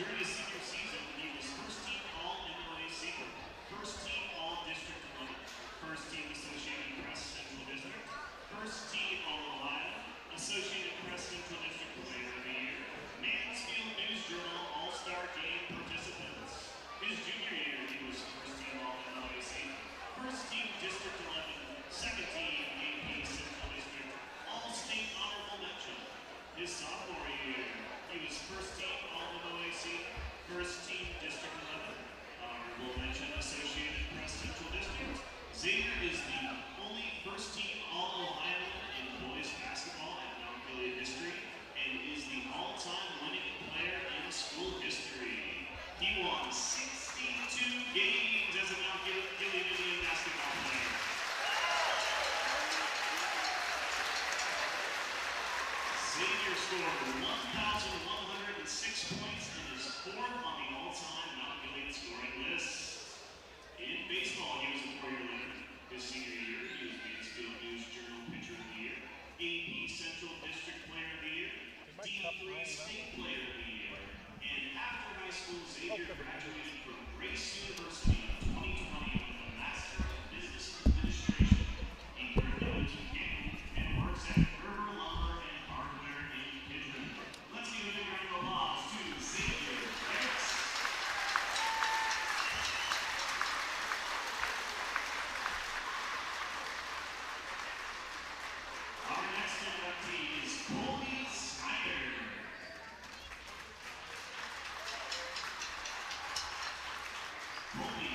During his senior season, he was first team All-MOAC, first team All-District 11, first team Associated Press Central District, first team All-Ohio, Associated Press Central District Player of the Year, Mansfield News Journal All-Star Game participants. His junior year, he was first team All-MOAC, first team District 11, second team AP Central District, All-State Honorable Mention. His sophomore year, he was first team All-MOAC, first team District 11, Honorable Mention Associated Press Central District. Xavier is the only first team All-Ohio in boys basketball at Mount Gilead history and is the all-time winning player in school history. He won 62 games as a Mount Gilead Indian basketball player. Xavier scored 1,106 points and is fourth on the all-time Mount Gilead scoring list. In baseball, he was a 4-year winner. His senior year, he was Mansfield News Journal Pitcher of the Year, AP Central District Player of the Year, D3 State Player of the Year, and after high school, Xavier graduated from Grace University in 2020 with a Master of Business Administration. He currently lives in Canton and works at Gerber Lumber and Hardware in Kitchen. Let's give a big round of applause to Xavier Harris. Our next inductee is Colby Snyder. Colby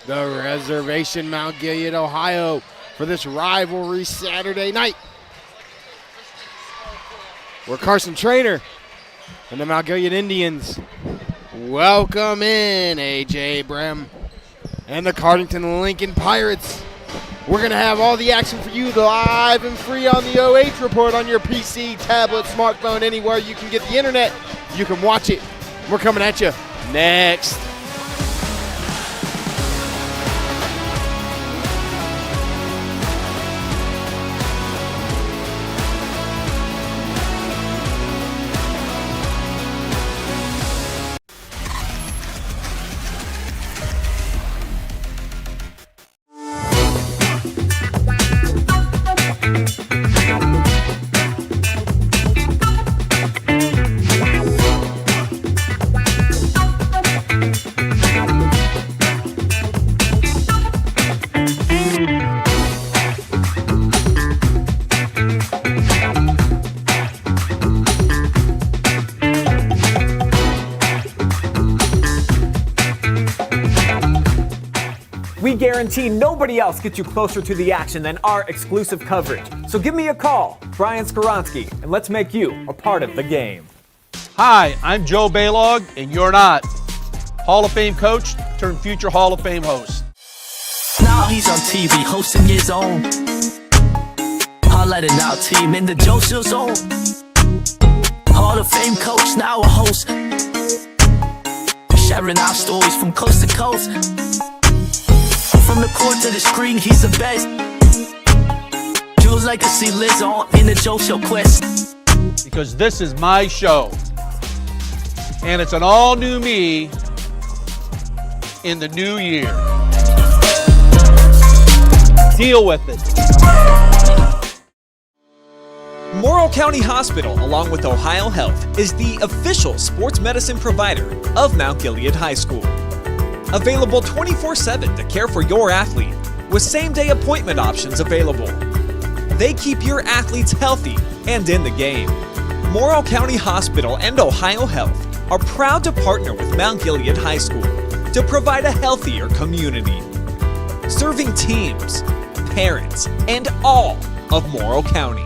The Reservation, Mount Gilead, Ohio, for this rivalry Saturday night. We're Carson Trainer and the Mount Gilead Indians. Welcome in AJ Brem and the Cardington-Lincoln Pirates. We're going to have all the action for you live and free on the OH Report on your PC, tablet, smartphone, anywhere you can get the internet. You can watch it. We're coming at you next. We guarantee nobody else gets you closer to the action than our exclusive coverage. So give me a call, Brian Skoronsky, and let's make you a part of the game. Hi, I'm Joe Balogh, and you're not. Hall of Fame coach turned future Hall of Fame host. Now he's on TV hosting his own highlighting our team in the Joe Show zone. Hall of Fame coach, now a host, sharing our stories from coast to coast. From the court to the screen, he's the best. Jules like to see Liz on in the Joe Show quest. Because this is my show, and it's an all-new me in the new year. Deal with it. Morrow County Hospital, along with Ohio Health, is the official sports medicine provider of Mount Gilead High School. Available 24/7 to care for your athlete, with same-day appointment options available. They keep your athletes healthy and in the game. Morrow County Hospital and Ohio Health are proud to partner with Mount Gilead High School to provide a healthier community, serving teams, parents, and all of Morrow County.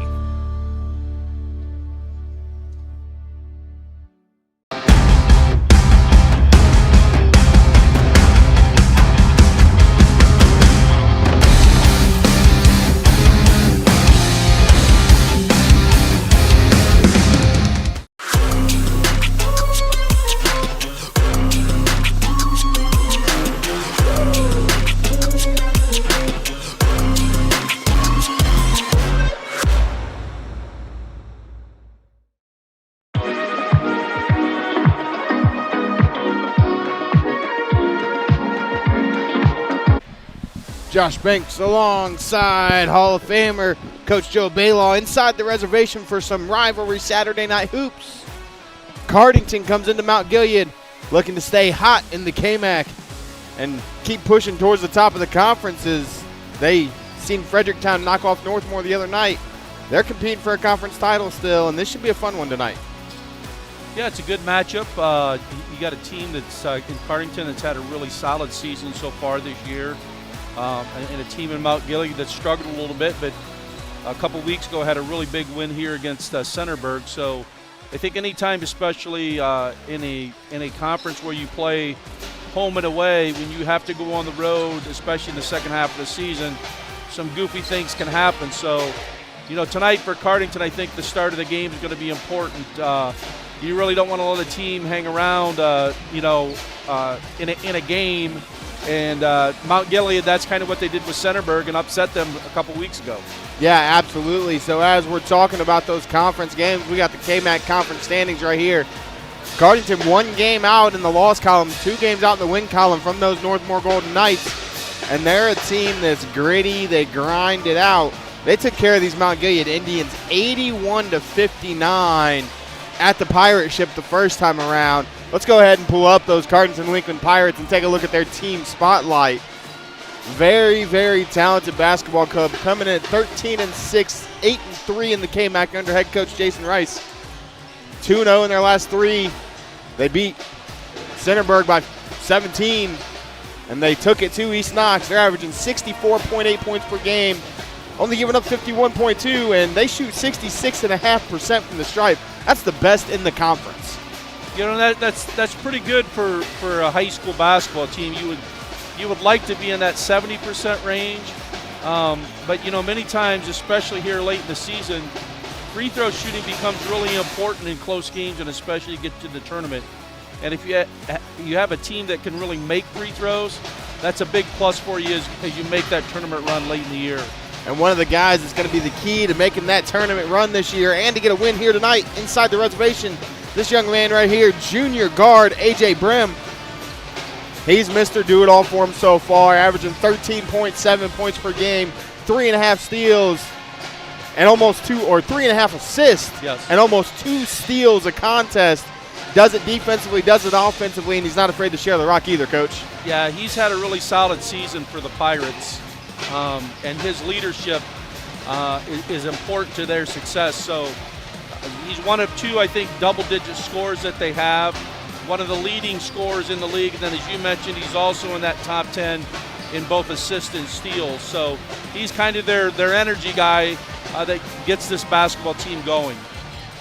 Josh Banks alongside Hall of Famer Coach Joe Balogh inside the reservation for some rivalry Saturday night hoops. Cardington comes into Mount Gilead looking to stay hot in the KMAC and keep pushing towards the top of the conferences. They seen Fredericktown knock off Northmore the other night. They're competing for a conference title still, and this should be a fun one tonight. Yeah, it's a good matchup. You got a team that's in Cardington that's had a really solid season so far this year. And a team in Mount Gilead that struggled a little bit, but a couple weeks ago had a really big win here against Centerburg. So I think anytime, especially in a conference where you play home and away, when you have to go on the road, especially in the second half of the season, some goofy things can happen. So, tonight for Cardington, I think the start of the game is going to be important. You really don't want to let a team hang around, in a game. And Mount Gilead, that's kind of what they did with Centerburg and upset them a couple weeks ago. Yeah, absolutely. So as we're talking about those conference games, we got the KMAC conference standings right here. Cardington 1 game out in the loss column, 2 games out in the win column from those Northmore Golden Knights. And they're a team that's gritty. They grind it out. They took care of these Mount Gilead Indians 81-59 at the Pirate Ship the first time around. Let's go ahead and pull up those Cardington-Lincoln Pirates and take a look at their team spotlight. Very, very talented basketball club coming in at 13-6, 8-3 in the KMAC under head coach Jason Rice. 2-0 in their last 3. They beat Centerburg by 17, and they took it to East Knox. They're averaging 64.8 points per game, only giving up 51.2, and they shoot 66.5% from the stripe. That's the best in the conference. That's pretty good for a high school basketball team. You would like to be in that 70% range, but many times, especially here late in the season, free throw shooting becomes really important in close games, and especially get to the tournament. And if you have a team that can really make free throws, that's a big plus for you as you make that tournament run late in the year. And one of the guys that's going to be the key to making that tournament run this year and to get a win here tonight inside the reservation, this young man right here, junior guard A.J. Brim. He's Mr. Do-It-All for him so far, averaging 13.7 points per game, 3.5 steals, and almost 3.5 assists, yes, and almost 2 steals a contest. Does it defensively, does it offensively, and he's not afraid to share the rock either, Coach. Yeah, he's had a really solid season for the Pirates, and his leadership is important to their success. So he's one of 2, I think, double-digit scores that they have. One of the leading scorers in the league. And then, as you mentioned, he's also in that top 10 in both assists and steals. So he's kind of their energy guy that gets this basketball team going.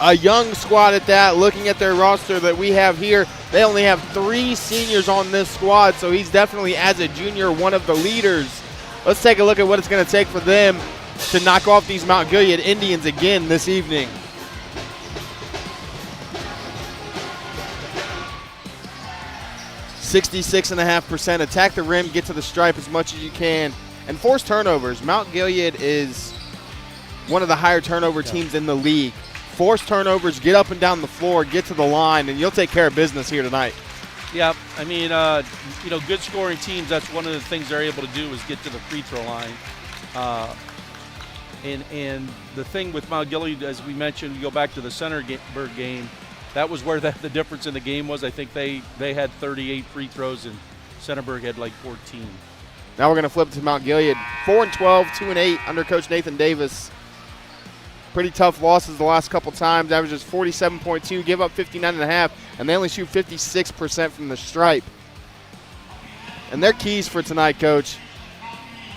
A young squad at that. Looking at their roster that we have here, they only have 3 seniors on this squad. So he's definitely, as a junior, one of the leaders. Let's take a look at what it's going to take for them to knock off these Mount Gilead Indians again this evening. 66.5%. Attack the rim, get to the stripe as much as you can, and force turnovers. Mount Gilead is one of the higher turnover teams in the league. Force turnovers, get up and down the floor, get to the line, and you'll take care of business here tonight. Yeah, I mean, good scoring teams, that's one of the things they're able to do is get to the free throw line. And the thing with Mount Gilead, as we mentioned, you go back to the Centerburg game, that was where the difference in the game was. I think they had 38 free throws and Centerburg had like 14. Now we're going to flip to Mount Gilead. 4-12, 2-8 under Coach Nathan Davis. Pretty tough losses the last couple times. Averages 47.2, give up 59.5, and they only shoot 56% from the stripe. And their keys for tonight, Coach,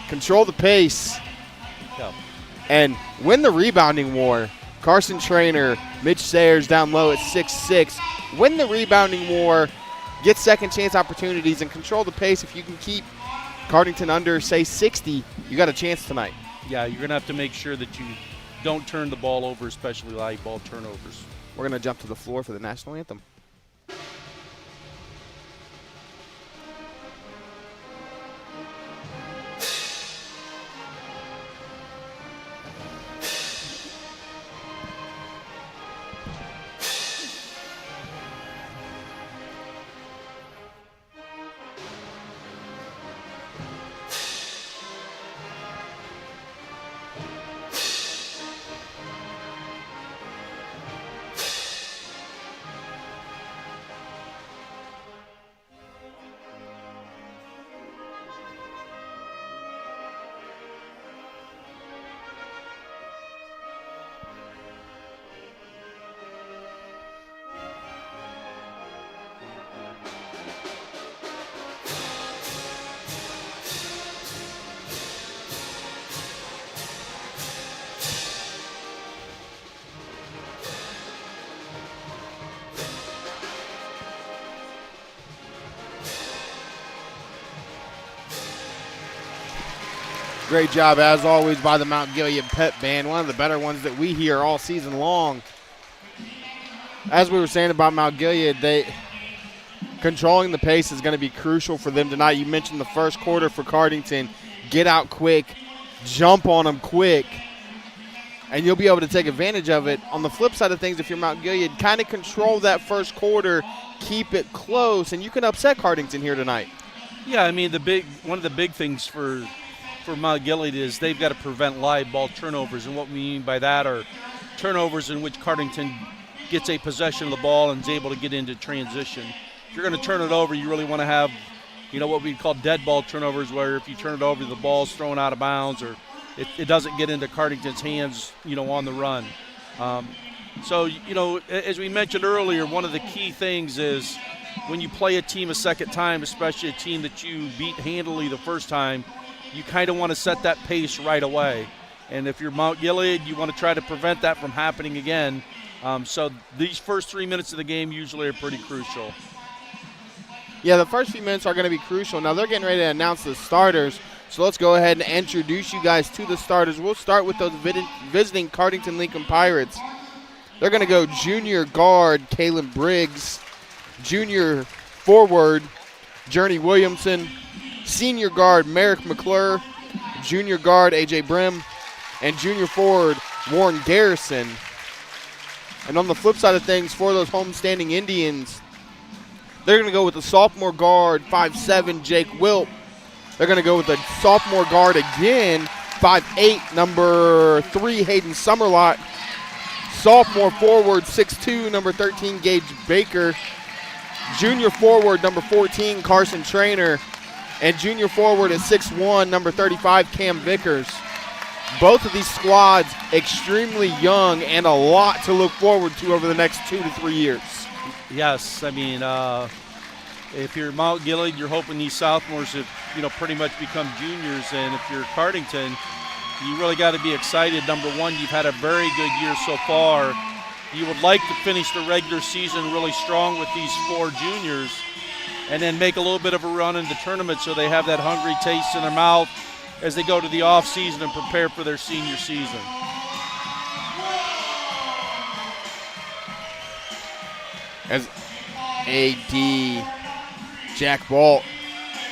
control the pace and win the rebounding war. Carson Trainer, Mitch Sayers down low at 6'6". Win the rebounding war, get second chance opportunities, and control the pace. If you can keep Cardington under, say, 60, you got a chance tonight. Yeah, you're going to have to make sure that you don't turn the ball over, especially live ball turnovers. We're going to jump to the floor for the national anthem. Great job, as always, by the Mount Gilead Pep Band, one of the better ones that we hear all season long. As we were saying about Mount Gilead, controlling the pace is going to be crucial for them tonight. You mentioned the first quarter for Cardington. Get out quick, jump on them quick, and you'll be able to take advantage of it. On the flip side of things, if you're Mount Gilead, kind of control that first quarter, keep it close, and you can upset Cardington here tonight. Yeah, I mean, one of the big things for Mount Gilead is they've got to prevent live ball turnovers, and what we mean by that are turnovers in which Cardington gets a possession of the ball and is able to get into transition. If you're going to turn it over, you really want to have, what we call dead ball turnovers, where if you turn it over, the ball's thrown out of bounds or it doesn't get into Cardington's hands, on the run. So, as we mentioned earlier, one of the key things is when you play a team a second time, especially a team that you beat handily the first time, you kind of want to set that pace right away. And if you're Mount Gilead, you want to try to prevent that from happening again. So these first 3 minutes of the game usually are pretty crucial. Yeah, the first few minutes are going to be crucial. Now they're getting ready to announce the starters, so let's go ahead and introduce you guys to the starters. We'll start with those visiting Cardington-Lincoln Pirates. They're going to go junior guard Kalen Briggs, junior forward Journey Williamson, senior guard Merrick McClure, junior guard A.J. Brim, and junior forward Warren Garrison. And on the flip side of things, for those homestanding Indians, they're going to go with the sophomore guard 5'7", Jake Wilp. They're going to go with the sophomore guard again, 5'8", number 3, Hayden Summerlot. Sophomore forward 6'2", number 13, Gage Baker. Junior forward number 14, Carson Trainer. And junior forward at 6'1", number 35, Cam Vickers. Both of these squads extremely young and a lot to look forward to over the next 2 to 3 years. Yes, I mean, if you're Mount Gilead, you're hoping these sophomores have, pretty much become juniors. And if you're Cardington, you really got to be excited. Number one, you've had a very good year so far. You would like to finish the regular season really strong with these 4 juniors and then make a little bit of a run in the tournament so they have that hungry taste in their mouth as they go to the off season and prepare for their senior season. As AD Jack Balt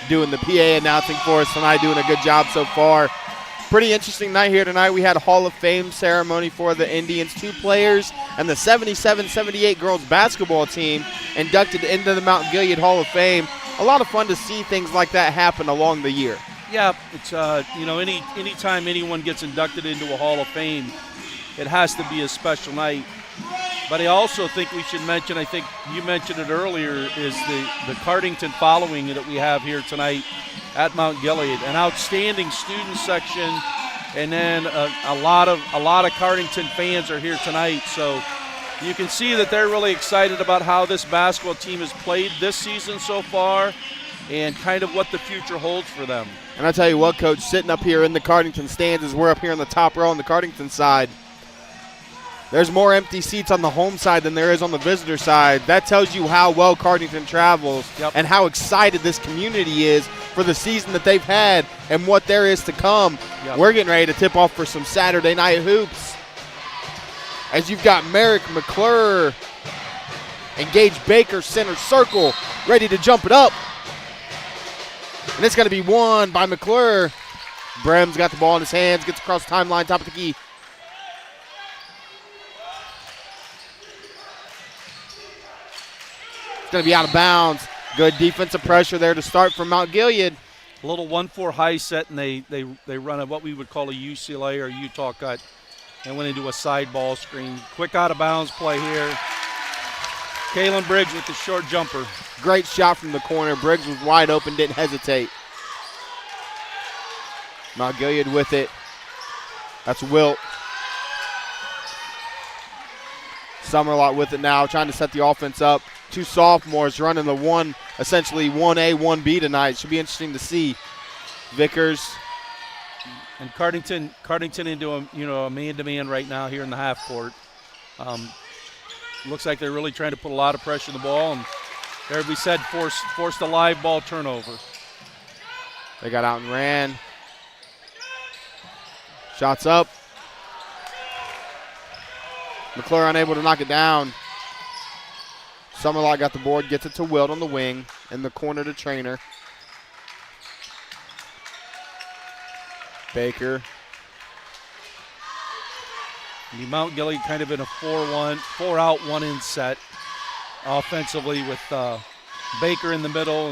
doing the PA announcing for us tonight, doing a good job so far. Pretty interesting night here tonight. We had a Hall of Fame ceremony for the Indians. 2 players and the 77-78 girls basketball team inducted into the Mount Gilead Hall of Fame. A lot of fun to see things like that happen along the year. Yeah, it's anytime anyone gets inducted into a Hall of Fame, it has to be a special night. But I also think we should mention, I think you mentioned it earlier, is the Cardington following that we have here tonight. at Mount Gilead. An outstanding student section, and then a lot of Cardington fans are here tonight. So you can see that they're really excited about how this basketball team has played this season so far and kind of what the future holds for them. And I tell you what, Coach, sitting up here in the Cardington stands as we're up here on the top row on the Cardington side, there's more empty seats on the home side than there is on the visitor side. That tells you how well Cardington travels and how excited this community is for the season that they've had and what there is to come. We're getting ready to tip off for some Saturday night hoops. As you've got Merrick McClure and Gage Baker center circle ready to jump it up. And it's going to be won by McClure. Brem's got the ball in his hands, gets across the timeline, top of the key. It's going to be out of bounds. Good defensive pressure there to start from Mount Gilead. A little 1-4 high set, and they run what we would call a UCLA or Utah cut and went into a side ball screen. Quick out of bounds play here. Kalen Briggs with the short jumper. Great shot from the corner. Briggs was wide open, didn't hesitate. Mount Gilead with it. That's Wilt. Summerlot with it now, trying to set the offense up. Two sophomores running the essentially 1A, 1B tonight. Should be interesting to see. Vickers. And Cardington into a man-to-man right now here in the half court. Looks like they're really trying to put a lot of pressure on the ball, and there we said forced a live ball turnover. They got out and ran. Shots up. McClure unable to knock it down. Summerlot got the board, gets it to Wilt on the wing, in the corner to Trainer. Baker. The Mount Gilead kind of in a 4-1, 4-out, 1-in set offensively with Baker in the middle.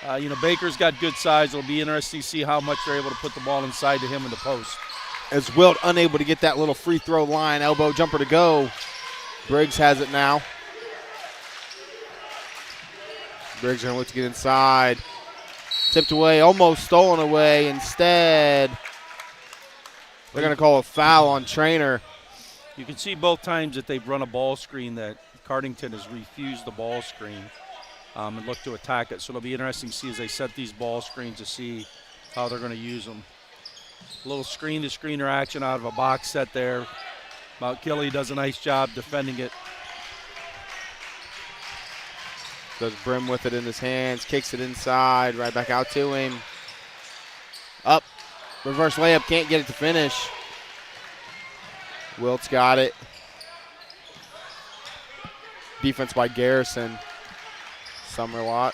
And, Baker's got good size. It'll be interesting to see how much they're able to put the ball inside to him in the post. As Wilt unable to get that little free throw line, elbow jumper to go. Briggs has it now. Briggs going to look to get inside. Tipped away, almost stolen away. Instead, they're going to call a foul on Trainer. You can see both times that they've run a ball screen that Cardington has refused the ball screen and looked to attack it. So it'll be interesting to see as they set these ball screens to see how they're going to use them. A little screen-to-screener action out of a box set there. Mount Gilead does a nice job defending it. Does Brim with it in his hands, kicks it inside, right back out to him. Up, reverse layup, can't get it to finish. Wilt's got it. Defense by Garrison. Summerlot.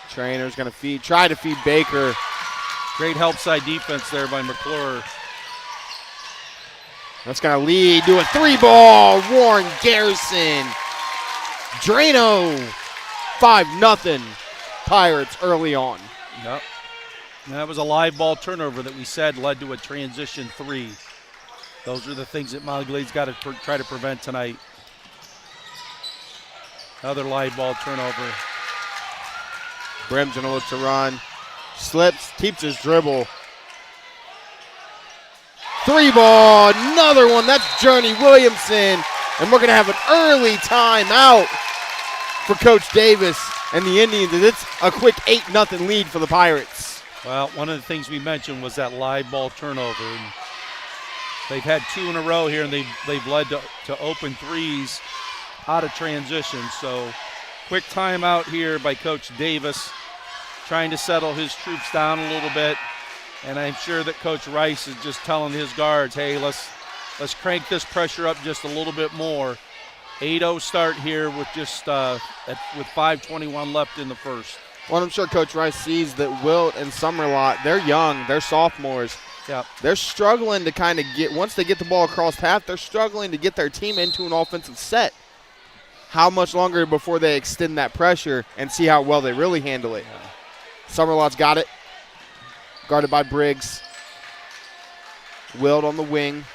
Trainer's going to try to feed Baker. Great help side defense there by McClure. That's going to lead to a 3-ball. Warren Garrison. Drano. 5-0. Pirates early on. Yep. And that was a live ball turnover that we said led to a transition 3. Those are the things that Mount Gilead's got to try to prevent tonight. Another live ball turnover. Brim's going to look to run. Slips, keeps his dribble. 3-ball, another one. That's Journey Williamson. And we're going to have an early timeout for Coach Davis and the Indians. It's a quick 8-0 lead for the Pirates. Well, one of the things we mentioned was that live ball turnover. And they've had 2 in a row here, and they've led to open threes out of transition. So quick timeout here by Coach Davis, trying to settle his troops down a little bit. And I'm sure that Coach Rice is just telling his guards, hey, let's crank this pressure up just a little bit more. 8-0 start here with just with 5:21 left in the first. Well, I'm sure Coach Rice sees that Wilt and Summerlot, they're young, they're sophomores. Yep. They're struggling to kind of once they get the ball across half, they're struggling to get their team into an offensive set. How much longer before they extend that pressure and see how well they really handle it? Yeah. Summerlot's got it. Guarded by Briggs. Wilt on the wing.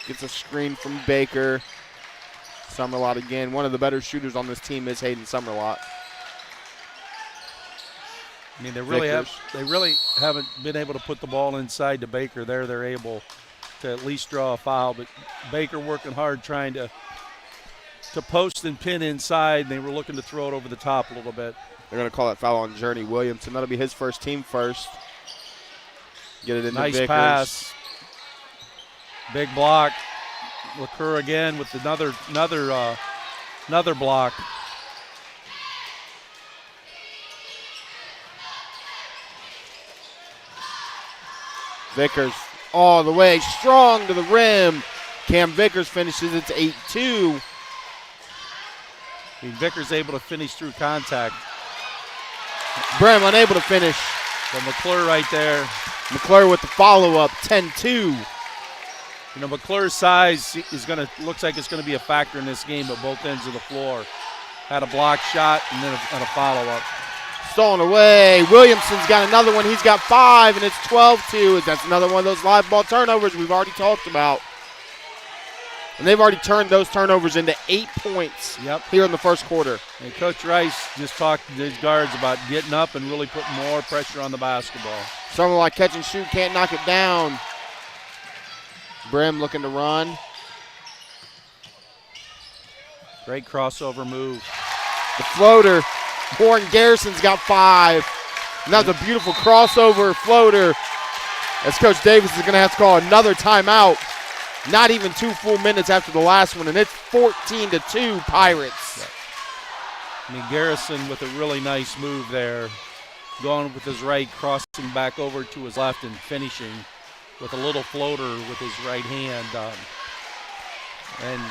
Gets a screen from Baker. Summerlot again. One of the better shooters on this team is Hayden Summerlot. I mean, they really haven't been able to put the ball inside to Baker. They're able to at least draw a foul, but Baker working hard trying to post and pin inside, and they were looking to throw it over the top a little bit. They're going to call that foul on Journey Williamson. That'll be his first team first. Get it into nice Vickers. Pass. Big block. LaCour again with another block. Vickers all the way, strong to the rim. Cam Vickers finishes. It's 8-2. I mean, Vickers able to finish through contact. Brem unable to finish. But McClure right there. McClure with the follow-up, 10-2. You know, McClure's size looks like it's gonna be a factor in this game at both ends of the floor. Had a block shot and then a follow-up. Stolen away. Williamson's got another one. He's got 5, and it's 12-2. That's another one of those live ball turnovers we've already talked about. And they've already turned those turnovers into 8 points here in the first quarter. And Coach Rice just talked to his guards about getting up and really putting more pressure on the basketball. Something like catch and shoot, can't knock it down. Brim looking to run. Great crossover move. The floater. Warren Garrison's got 5. And that's a beautiful crossover floater. As Coach Davis is going to have to call another timeout. Not even 2 full minutes after the last one, and it's 14-2 Pirates. I mean, Garrison with a really nice move there. Going with his right, crossing back over to his left and finishing with a little floater with his right hand. And,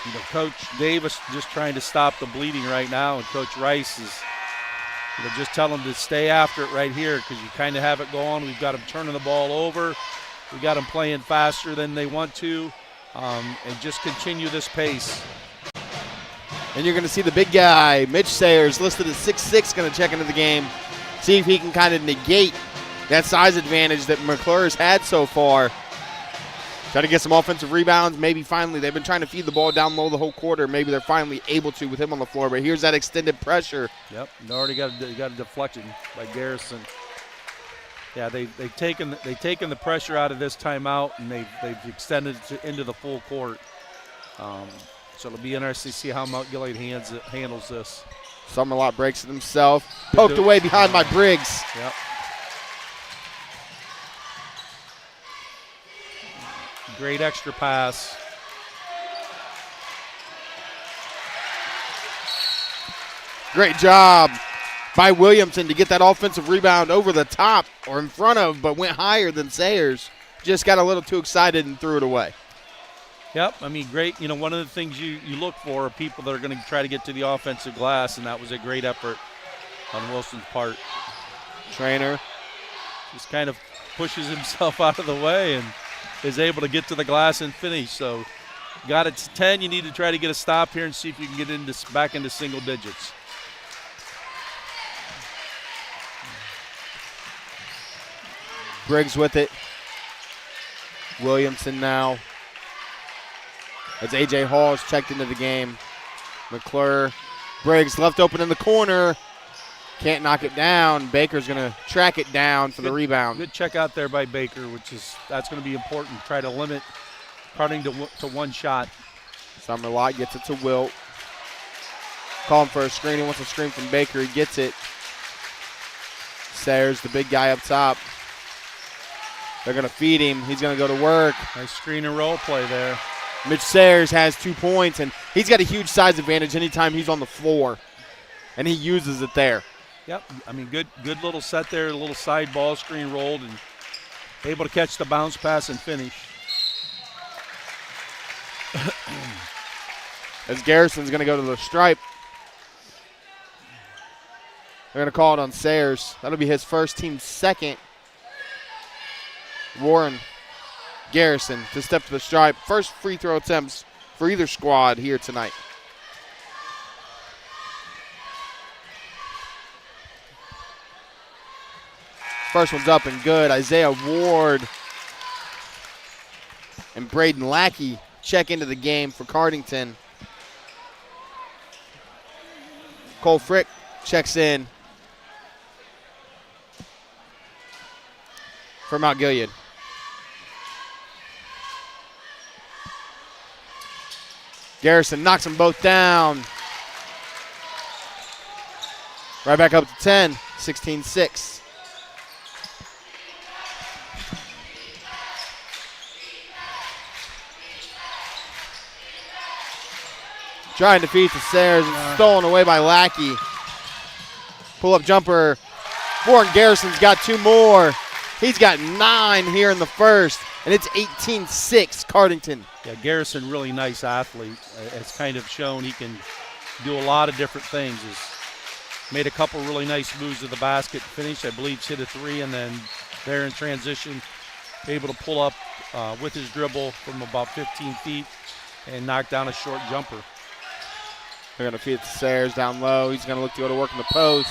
you know, Coach Davis just trying to stop the bleeding right now, and Coach Rice is, you know, just telling him to stay after it right here because you kind of have it going. We've got him turning the ball over. We got them playing faster than they want to, and just continue this pace. And you're going to see the big guy, Mitch Sayers, listed at 6'6", going to check into the game, see if he can kind of negate that size advantage that McClure's had so far. Try to get some offensive rebounds. Maybe finally, they've been trying to feed the ball down low the whole quarter. Maybe they're finally able to with him on the floor. But here's that extended pressure. Yep, they already got a deflection by Garrison. Yeah, they've taken the pressure out of this timeout, and they've extended it into the full court. So it'll be interesting to see how Mount Gilead handles this. Summerlot breaks it himself. Poked away behind by Briggs. Yep. Great extra pass. Great job by Williamson to get that offensive rebound over the top or in front of, but went higher than Sayers. Just got a little too excited and threw it away. Yep, I mean, great. You know, one of the things you look for are people that are going to try to get to the offensive glass, and that was a great effort on Wilson's part. Trainer just kind of pushes himself out of the way and is able to get to the glass and finish. So got it to 10. You need to try to get a stop here and see if you can get back into single digits. Briggs with it. Williamson now. As A.J. Hall is checked into the game. McClure. Briggs left open in the corner. Can't knock it down. Baker's going to track it down for the rebound. Good check out there by Baker, that's going to be important. Try to limit Cardington to one shot. Summerlot gets it to Wilt. Calling for a screen. He wants a screen from Baker. He gets it. Sayers, the big guy up top. They're going to feed him. He's going to go to work. Nice screen and roll play there. Mitch Sayers has 2 points, and he's got a huge size advantage anytime he's on the floor, and he uses it there. Yep, I mean, good little set there, a little side ball screen rolled, and able to catch the bounce pass and finish. As Garrison's going to go to the stripe. They're going to call it on Sayers. That'll be his first, team second. Warren Garrison to step to the stripe. First free throw attempts for either squad here tonight. First one's up and good. Isaiah Ward and Braden Lackey check into the game for Cardington. Cole Frick checks in for Mount Gilead. Garrison knocks them both down. Right back up to 10, 16-6. Trying to defeat the Sayers. Stolen away by Lackey. Pull-up jumper. Warren Garrison's got 2 more. He's got 9 here in the first, and it's 18-6 Cardington. Yeah, Garrison, really nice athlete. Has kind of shown he can do a lot of different things. He's made a couple really nice moves to the basket. Finished, I believe, hit a 3, and then there in transition, able to pull up with his dribble from about 15 feet and knock down a short jumper. They're going to feed it to Sayers down low. He's going to look to go to work in the post.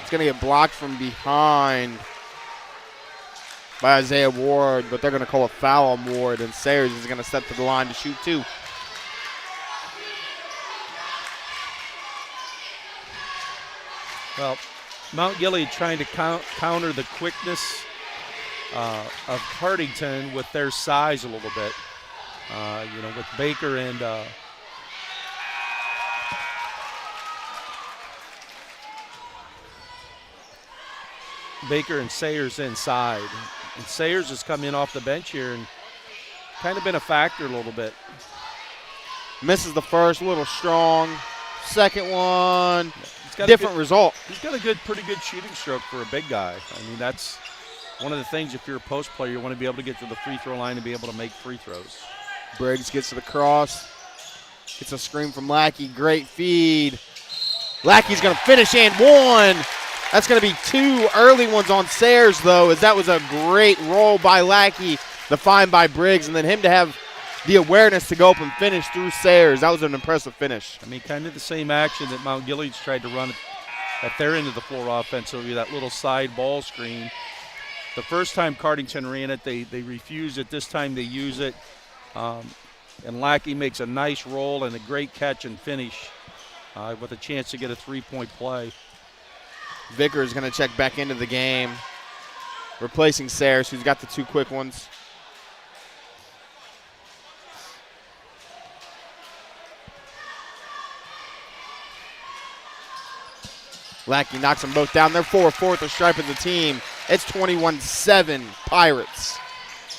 It's going to get blocked from behind by Isaiah Ward, but they're going to call a foul on Ward, and Sayers is going to step to the line to shoot 2. Well, Mount Gilead trying to counter the quickness of Cardington with their size a little bit. With Baker and Sayers inside. And Sayers has come in off the bench here and kind of been a factor a little bit. Misses the first, a little strong. Second one, different result. He's got a pretty good shooting stroke for a big guy. I mean, that's one of the things if you're a post player, you want to be able to get to the free throw line and be able to make free throws. Briggs gets to the cross. Gets a screen from Lackey. Great feed. Lackey's going to finish and 1. That's going to be 2 early ones on Sayers, though, as that was a great roll by Lackey, the find by Briggs, and then him to have the awareness to go up and finish through Sayers. That was an impressive finish. I mean, kind of the same action that Mount Gilead's tried to run at their end of the floor offensively, that little side ball screen. The first time Cardington ran it, they refused it. This time they use it. And Lackey makes a nice roll and a great catch and finish with a chance to get a 3-point play. Vickers going to check back into the game, replacing Sayers, who's got the 2 quick ones. Lackey knocks them both down. They're 4-4 stripe as a team. It's 21-7 Pirates.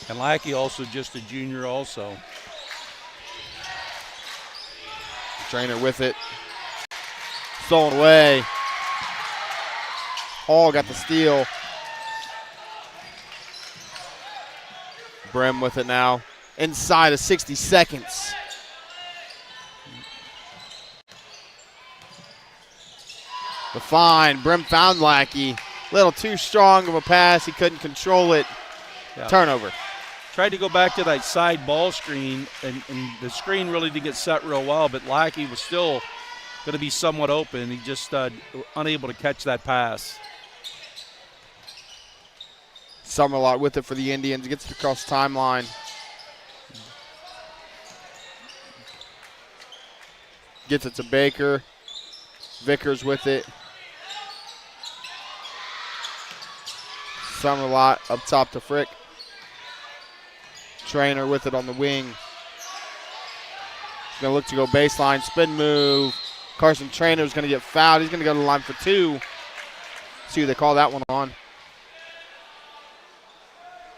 And Lackey also just a junior also. Trainer with it. Stolen away. Hall got the steal. Brem with it now. Inside of 60 seconds. The find. Brem found Lackey. A little too strong of a pass. He couldn't control it. Yeah. Turnover. Tried to go back to that side ball screen, and the screen really didn't get set real well, but Lackey was still going to be somewhat open. He just unable to catch that pass. Summerlot with it for the Indians. Gets it across the timeline. Gets it to Baker. Vickers with it. Summerlot up top to Frick. Trainer with it on the wing. He's going to look to go baseline. Spin move. Carson Trainer's going to get fouled. He's going to go to the line for 2. See who they call that one on.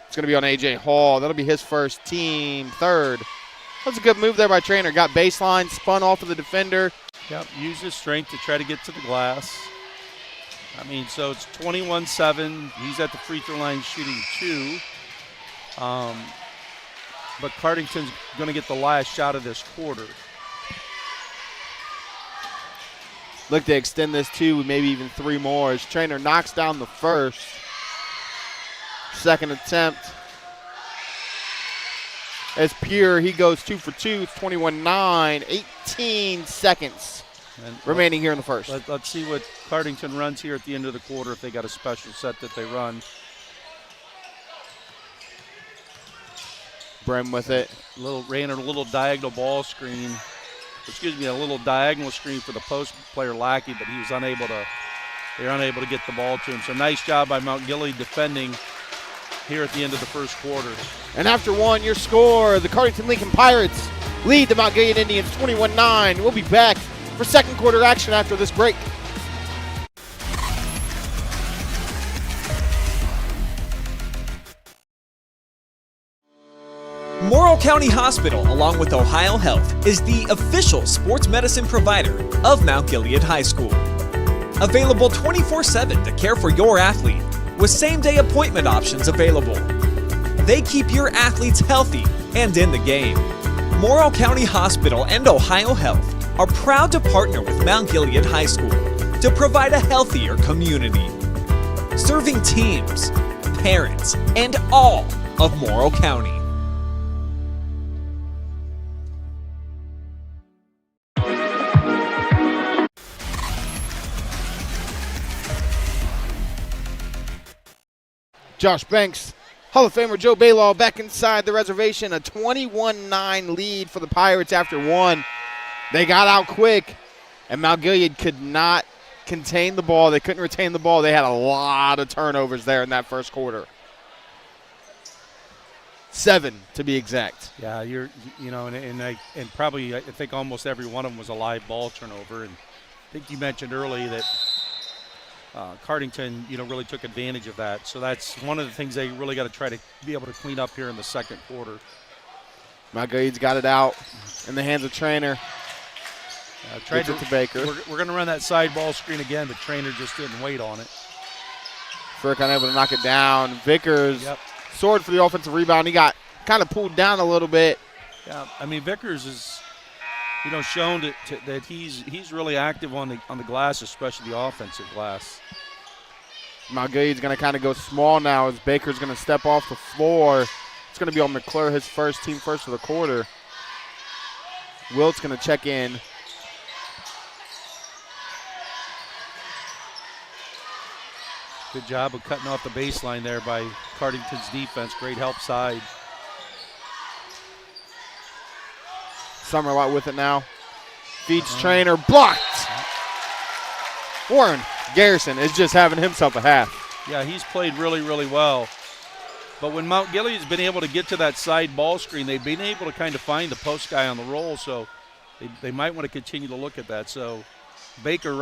It's going to be on A.J. Hall. That'll be his first, team third. That was a good move there by Trainer. Got baseline, spun off of the defender. Yep, used his strength to try to get to the glass. I mean, so it's 21-7. He's at the free throw line shooting 2. But Cardington's going to get the last shot of this quarter. Look to extend this 2, maybe even 3 more as Trainer knocks down the first. Second attempt. As Pure, he goes 2 for 2. It's 21-9, 18 seconds remaining here in the first. Let's see what Cardington runs here at the end of the quarter if they got a special set that they run. Brem with it. Ran a little diagonal ball screen. A little diagonal screen for the post player Lackey, but he was unable to. They were unable to get the ball to him. So nice job by Mount Gilead defending here at the end of the first quarter. And after one, your score, the Cardington-Lincoln Pirates lead the Mount Gilead Indians 21-9. We'll be back for second quarter action after this break. Morrow County Hospital, along with Ohio Health, is the official sports medicine provider of Mount Gilead High School. Available 24/7 to care for your athlete, with same-day appointment options available. They keep your athletes healthy and in the game. Morrow County Hospital and Ohio Health are proud to partner with Mount Gilead High School to provide a healthier community, serving teams, parents, and all of Morrow County. Josh Banks, Hall of Famer Joe Balogh back inside the reservation. A 21-9 lead for the Pirates after one. They got out quick, and Mount Gilead could not contain the ball. They couldn't retain the ball. They had a lot of turnovers there in that first quarter. 7 to be exact. Yeah, and probably I think almost every one of them was a live ball turnover. And I think you mentioned early that Cardington, really took advantage of that. So that's one of the things they really got to try to be able to clean up here in the second quarter. Mount Gilead's got it out in the hands of Trainer. Gets it to Baker. We're going to run that side ball screen again, but Trainer just didn't wait on it. Frick unable to knock it down. Vickers soared for the offensive rebound. He got kind of pulled down a little bit. Yeah, I mean, Vickers is, shown that he's really active on the glass, especially the offensive glass. Mount Gilead's going to kind of go small now as Baker's going to step off the floor. It's going to be on McClure, his team first for the quarter. Wilt's going to check in. Good job of cutting off the baseline there by Cardington's defense. Great help side. Summerlot with it now. Feeds Trainer. Blocked. Warren Garrison is just having himself a half. Yeah, he's played really, really well. But when Mount Gilead's been able to get to that side ball screen, they've been able to kind of find the post guy on the roll, so they might want to continue to look at that. So Baker,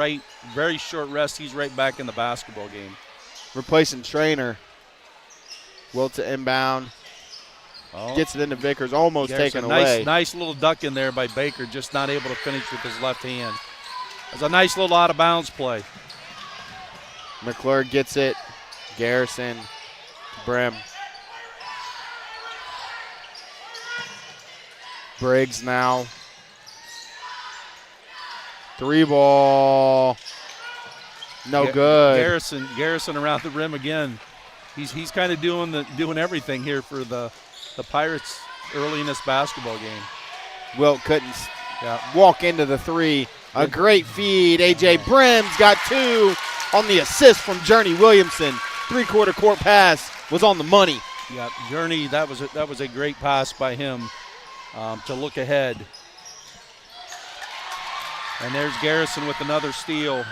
very short rest. He's right back in the basketball game. Replacing Trainer. Wilt to inbound. Gets it into Vickers, almost taken away. Nice little duck in there by Baker, just not able to finish with his left hand. It was a nice little out-of-bounds play. McClure gets it. Garrison, Brim. Briggs now. 3 ball. No good. Garrison around the rim again. He's kind of doing everything here for the Pirates early in this basketball game. Wilt couldn't walk into the 3. A great feed. A.J. Brim's got 2 on the assist from Journey Williamson. 3-quarter court pass was on the money. Yeah, Journey, that was a great pass by him to look ahead. And there's Garrison with another steal.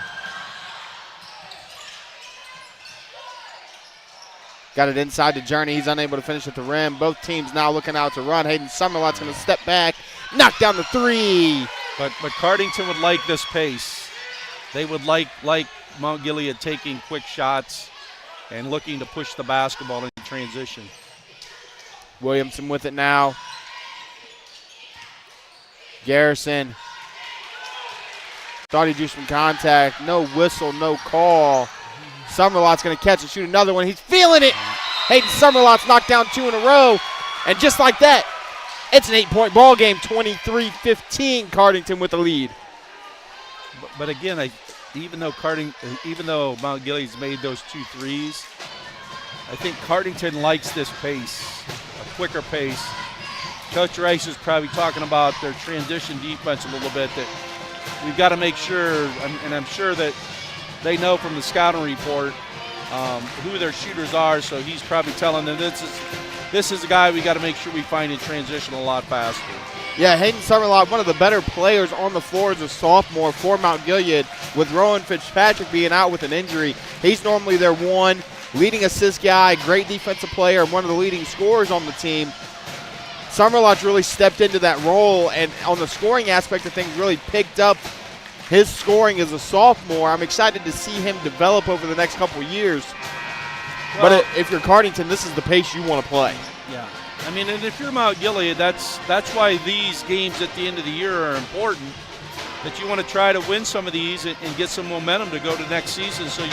Got it inside to Journey. He's unable to finish at the rim. Both teams now looking out to run. Hayden Summerlot's going to step back, knock down the 3. But Cardington would like this pace. They would like Mount Gilead taking quick shots and looking to push the basketball in transition. Williamson with it now. Garrison. Thought he'd do some contact. No whistle, no call. Summerlot's going to catch and shoot another one. He's feeling it. Hayden Summerlot's knocked down 2 in a row. And just like that, it's an 8-point ball game, 23-15, Cardington with the lead. But again, even though Mount Gilead's made those 2 threes, I think Cardington likes this pace, a quicker pace. Coach Rice is probably talking about their transition defense a little bit, that we've got to make sure, and I'm sure that they know from the scouting report who their shooters are, so he's probably telling them this is a guy we got to make sure we find in transition a lot faster. Yeah, Hayden Summerlot, one of the better players on the floor as a sophomore for Mount Gilead, with Rowan Fitzpatrick being out with an injury. He's normally their 1. leading assist guy, great defensive player, and one of the leading scorers on the team. Summerlot's really stepped into that role, and on the scoring aspect of things, really picked up his scoring as a sophomore. I'm excited to see him develop over the next couple of years. Well, but if you're Cardington, this is the pace you want to play. Yeah. I mean, and if you're Mount Gilead, that's why these games at the end of the year are important, that you want to try to win some of these and get some momentum to go to next season, so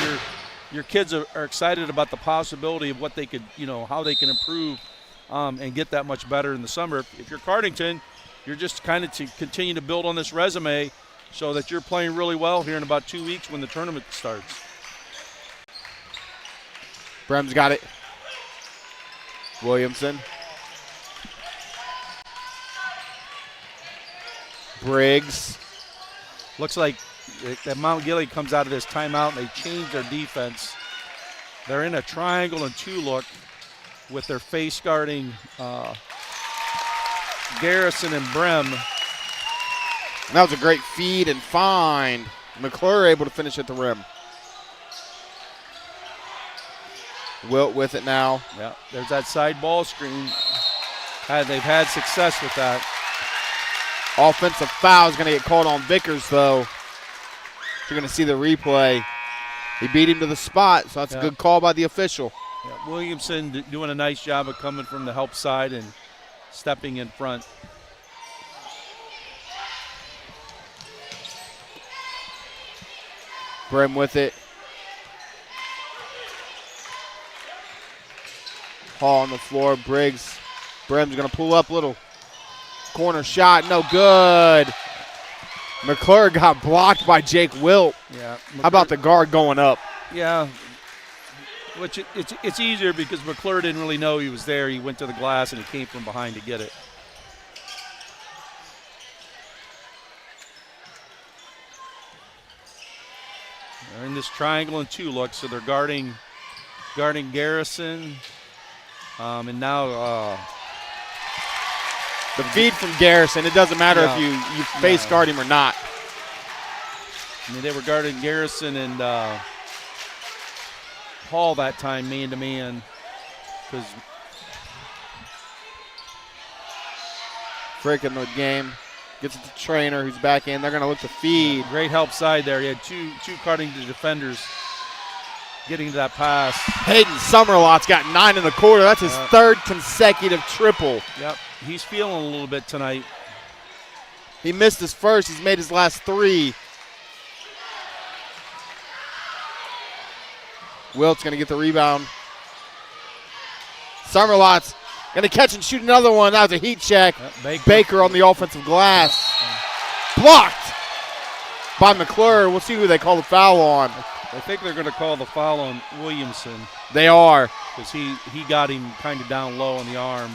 your kids are excited about the possibility of what they could, how they can improve and get that much better in the summer. If you're Cardington, you're just kind of to continue to build on this resume so that you're playing really well here in about 2 weeks when the tournament starts. Brem's got it. Williamson. Briggs. Looks like that Mount Gilead comes out of this timeout and they change their defense. They're in a triangle and 2 look with their face guarding Garrison and Brem. And that was a great feed and find. McClure able to finish at the rim. Wilt with it now. Yeah, there's that side ball screen. They've had success with that. Offensive foul is going to get called on Vickers, though. You're going to see the replay. He beat him to the spot, so that's a good call by the official. Yeah, Williamson doing a nice job of coming from the help side and stepping in front. Brem with it. Hall on the floor. Briggs. Brem's going to pull up little. Corner shot, no good. McClure got blocked by Jake Wilt. Yeah. How about the guard going up? Yeah. Which it's easier because McClure didn't really know he was there. He went to the glass and he came from behind to get it. They're in this triangle and 2 look, so they're guarding Garrison. And now the feed from Garrison, it doesn't matter if you face guard him or not. I mean, they were guarding Garrison and Hall that time, man-to-man. Because Frick in the game. Gets it to Trainer, who's back in. They're going to look to feed. Great help side there. He had two Cardington defenders getting to that pass. Hayden Summerlot's got 9 in the quarter. That's his 3rd consecutive triple. Yep, he's feeling a little bit tonight. He missed his first. He's made his last 3. Wilt's going to get the rebound. Summerlot's going to catch and shoot another one. That was a heat check. Yep, Baker on the offensive glass. Blocked by McClure. We'll see who they call the foul on. I think they're going to call the foul on Williamson. They are. Because he got him kind of down low on the arm.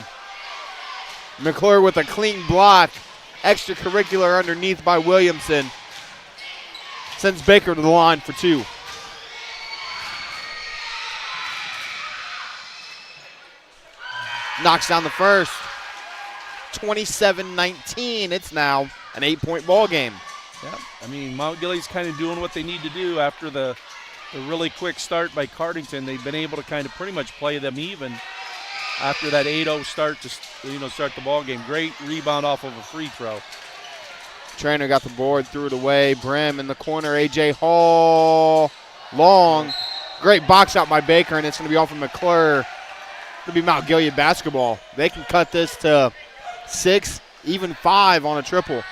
McClure with a clean block. Extracurricular underneath by Williamson. Sends Baker to the line for 2. Knocks down the first. 27-19. It's now an 8-point ball game. Yeah, I mean, Mount Gilead's kind of doing what they need to do after the really quick start by Cardington. They've been able to kind of pretty much play them even after that 8-0 start to start the ball game. Great rebound off of a free throw. Trainer got the board, threw it away. Brem in the corner. A.J. Hall. Long. Great box out by Baker, and it's going to be off of McClure. It'll be Mount Gilead basketball. They can cut this to 6, even 5 on a triple.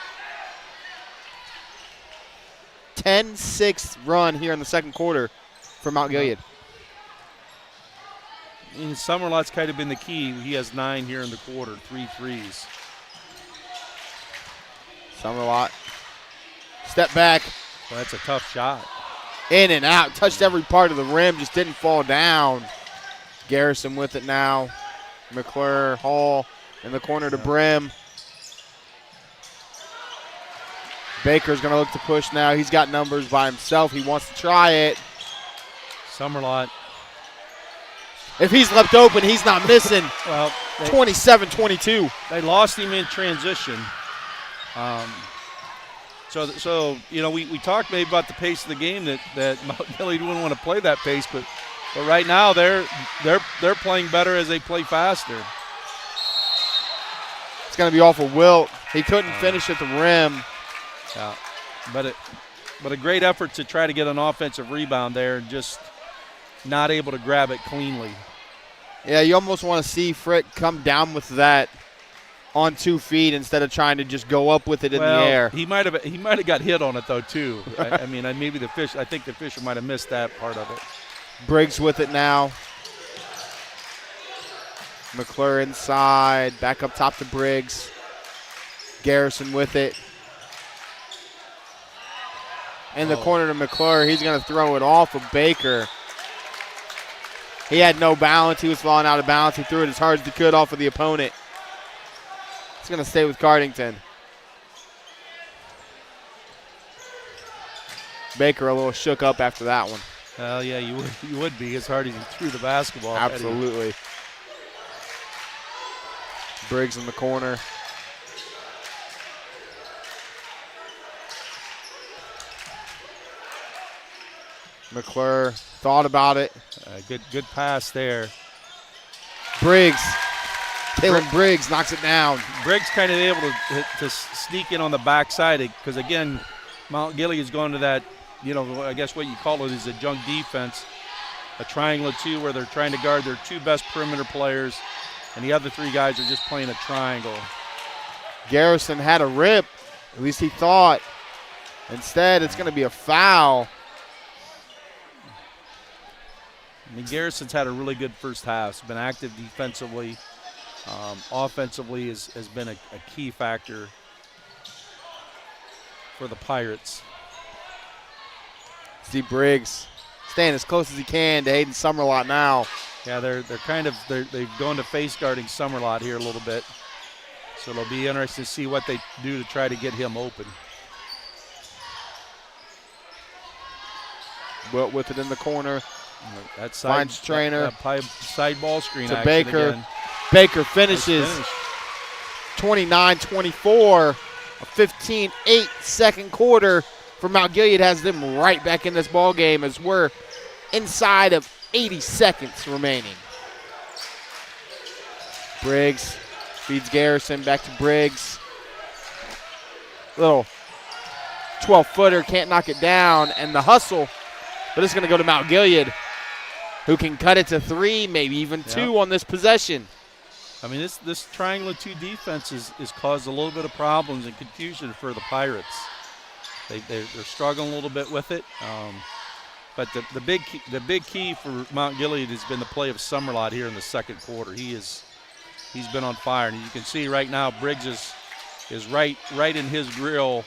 10-6 run here in the second quarter for Mount Gilead. And Summerlot's kind of been the key. He has 9 here in the quarter, 3 threes. Summerlot. Step back. Well, that's a tough shot. In and out. Touched every part of the rim. Just didn't fall down. Garrison with it now. McClure, Hall in the corner to Brem. Baker's going to look to push now. He's got numbers by himself. He wants to try it. Summerlot. If he's left open, he's not missing. Well, 27-22. They lost him in transition. So we talked maybe about the pace of the game that Mount Gilead wouldn't want to play that pace, but But right now they're playing better as they play faster. It's going to be off of Wilt. He couldn't finish at the rim. Yeah, but a great effort to try to get an offensive rebound there and just not able to grab it cleanly. Yeah, you almost want to see Frick come down with that on 2 feet instead of trying to just go up with it in the air. He might have got hit on it though too. I mean, maybe I think the Fisher might have missed that part of it. Briggs with it now. McClure inside, back up top to Briggs. Garrison with it. In the corner to McClure. He's going to throw it off of Baker. He had no balance. He was falling out of balance. He threw it as hard as he could off of the opponent. It's going to stay with Cardington. Baker a little shook up after that one. Well, yeah, you would be as hard as he threw the basketball. Absolutely. Briggs in the corner. McClure thought about it. Good pass there. Briggs. Taylor Briggs knocks it down. Briggs kind of able to sneak in on the backside because, again, Mount Gilead is going to that, I guess what you call it is a junk defense, a triangle of two where they're trying to guard their 2 best perimeter players, and the other 3 guys are just playing a triangle. Garrison had a rip, at least he thought. Instead, it's going to be a foul. I mean, Garrison's had a really good first half. He's been active defensively. Offensively has been a key factor for the Pirates. See Briggs staying as close as he can to Hayden Summerlot now. Yeah, they've gone to face guarding Summerlot here a little bit. So it'll be interesting to see what they do to try to get him open. Wilt with it in the corner. That finds Trainer. That side ball screen to action Baker. Again. Baker finishes 29-24. A 15-8 second quarter for Mount Gilead has them right back in this ball game as we're inside of 80 seconds remaining. Briggs feeds Garrison back to Briggs. Little 12-footer, can't knock it down, and the hustle, but it's going to go to Mount Gilead, who can cut it to 3, maybe even 2 on this possession. I mean, this triangle of 2 defense has caused a little bit of problems and confusion for the Pirates. They're struggling a little bit with it. But the big key for Mount Gilead has been the play of Summerlot here in the second quarter. He's been on fire, and you can see right now Briggs is right in his grill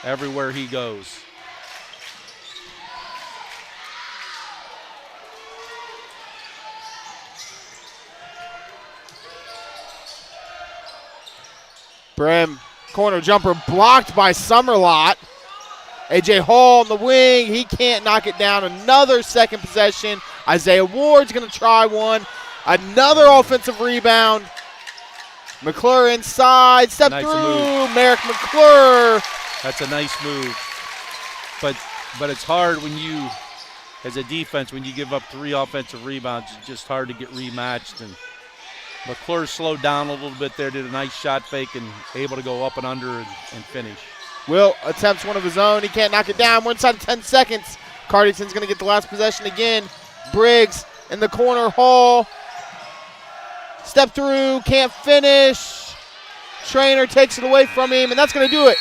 everywhere he goes. Brim, corner jumper blocked by Summerlot. A.J. Hall on the wing. He can't knock it down. Another second possession. Isaiah Ward's going to try one. Another offensive rebound. McClure inside. Step nice through. Move. Merrick McClure. That's a nice move. But it's hard when you, as a defense, when you give up 3 offensive rebounds, it's just hard to get rematched. And McClure slowed down a little bit there, did a nice shot fake, and able to go up and under and finish. Will attempts one of his own. He can't knock it down. We're inside of 10 seconds. Cardington's going to get the last possession again. Briggs in the corner. Hall. Step through. Can't finish. Trainer takes it away from him, and that's going to do it.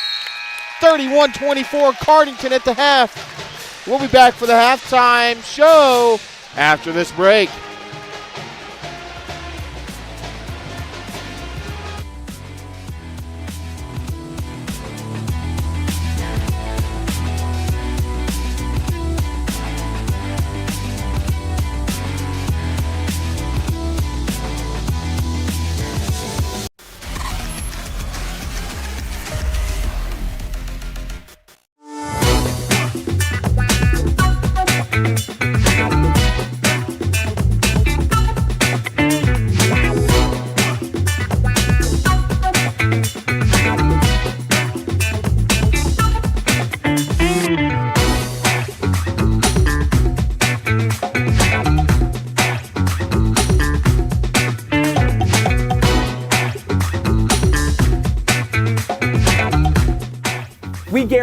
31-24. Cardington at the half. We'll be back for the halftime show after this break.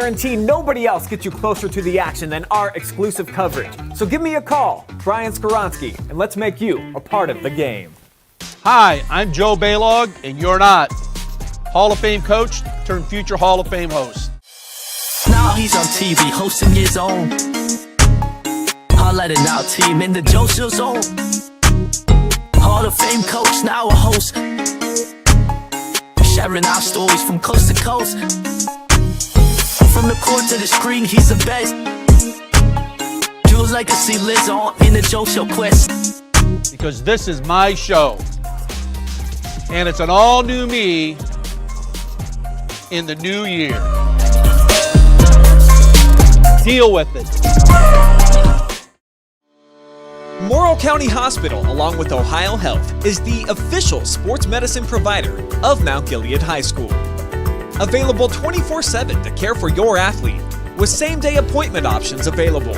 guarantee nobody else gets you closer to the action than our exclusive coverage. So give me a call, Brian Skoronsky, and let's make you a part of the game. Hi, I'm Joe Balogh, and you're not. Hall of Fame coach turned future Hall of Fame host. Now he's on TV hosting his own highlighting our team in the Joe Show zone. Hall of Fame coach, now a host, sharing our stories from coast to coast. From the court to the screen, he's the best. Jules legacy lives on in the Joe Show quest. Because this is my show, and it's an all-new me in the new year. Deal with it. Morrow County Hospital, along with Ohio Health, is the official sports medicine provider of Mount Gilead High School. Available 24/7 to care for your athlete, with same-day appointment options available.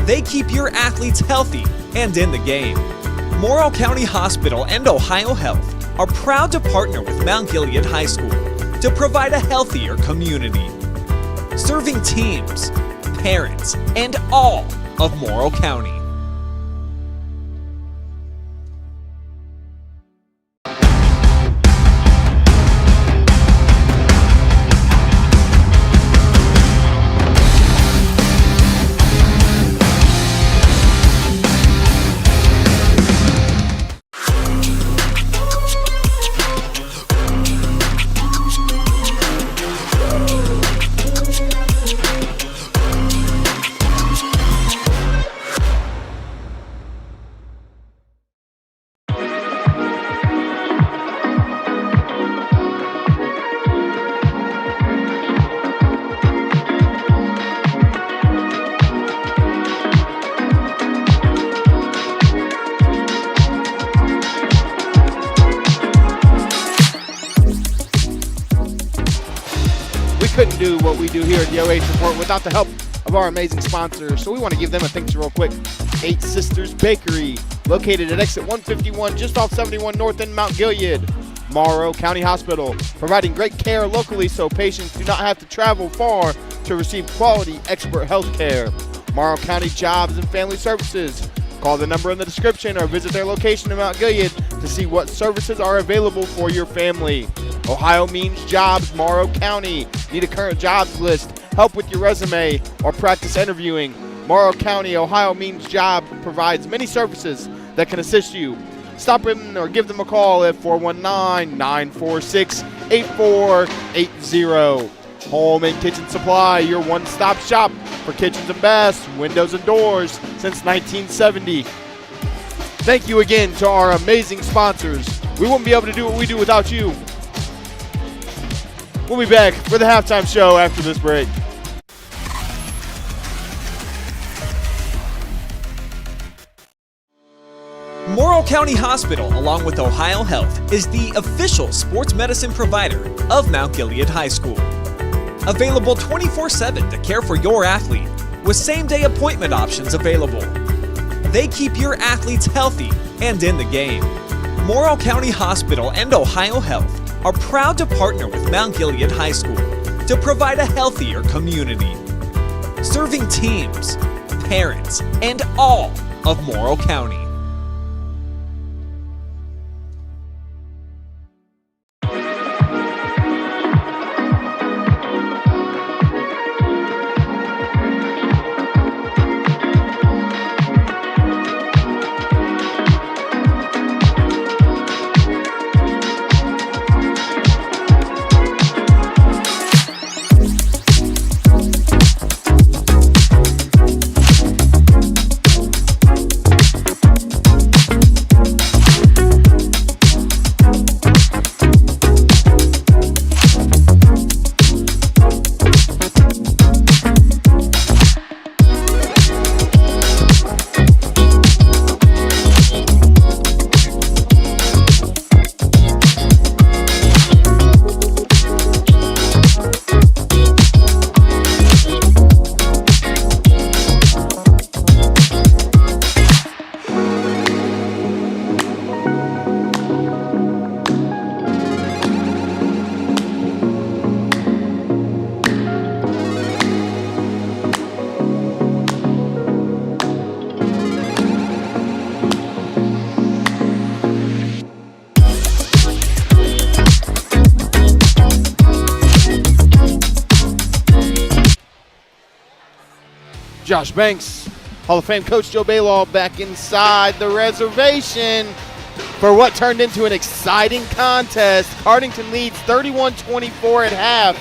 They keep your athletes healthy and in the game. Morrow County Hospital and Ohio Health are proud to partner with Mount Gilead High School to provide a healthier community, serving teams, parents, and all of Morrow County. Couldn't do what we do here at the OH Report without the help of our amazing sponsors, so we want to give them a thanks real quick. 8 Sisters Bakery, located at exit 151 just off 71 North in Mount Gilead. Morrow County Hospital, providing great care locally so patients do not have to travel far to receive quality expert health care. Morrow County Jobs and Family Services. Call the number in the description or visit their location in Mount Gilead to see what services are available for your family. Ohio Means Jobs, Morrow County. Need a current jobs list, help with your resume, or practice interviewing? Morrow County Ohio Means Jobs provides many services that can assist you. Stop in or give them a call at 419-946-8480. Home and Kitchen Supply, your one-stop shop for kitchens and baths, windows and doors since 1970. Thank you again to our amazing sponsors. We wouldn't be able to do what we do without you. We'll be back for the halftime show after this break. Morrow County Hospital, along with Ohio Health, is the official sports medicine provider of Mount Gilead High School. Available 24/7 to care for your athlete, with same-day appointment options available. They keep your athletes healthy and in the game. Morrow County Hospital and Ohio Health are proud to partner with Mount Gilead High School to provide a healthier community, serving teams, parents, and all of Morrow County. Josh Banks, Hall of Fame coach Joe Balogh back inside the reservation for what turned into an exciting contest. Cardington leads 31-24 at half.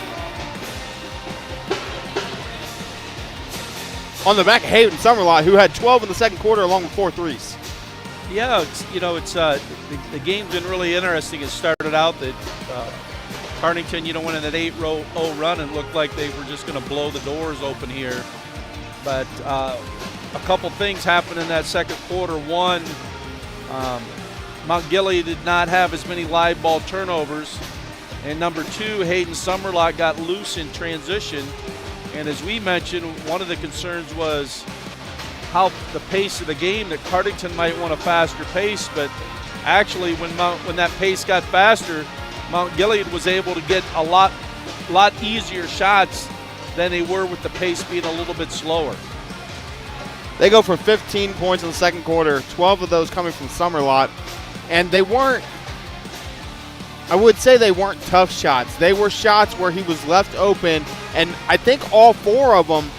On the back of Hayden Summerlot, who had 12 in the second quarter along with 4 threes. Yeah, the game's been really interesting. It started out that Cardington, went in that 8-0 run and looked like they were just going to blow the doors open here. But a couple things happened in that second quarter. One, Mount Gilead did not have as many live ball turnovers. And number two, Hayden Summerlot got loose in transition. And as we mentioned, one of the concerns was how the pace of the game, that Cardington might want a faster pace. But actually, when that pace got faster, Mount Gilead was able to get a lot easier shots than they were with the pace being a little bit slower. They go for 15 points in the second quarter, 12 of those coming from Summerlot. And they weren't, I would say they weren't tough shots. They were shots where he was left open, and I think all 4 of them,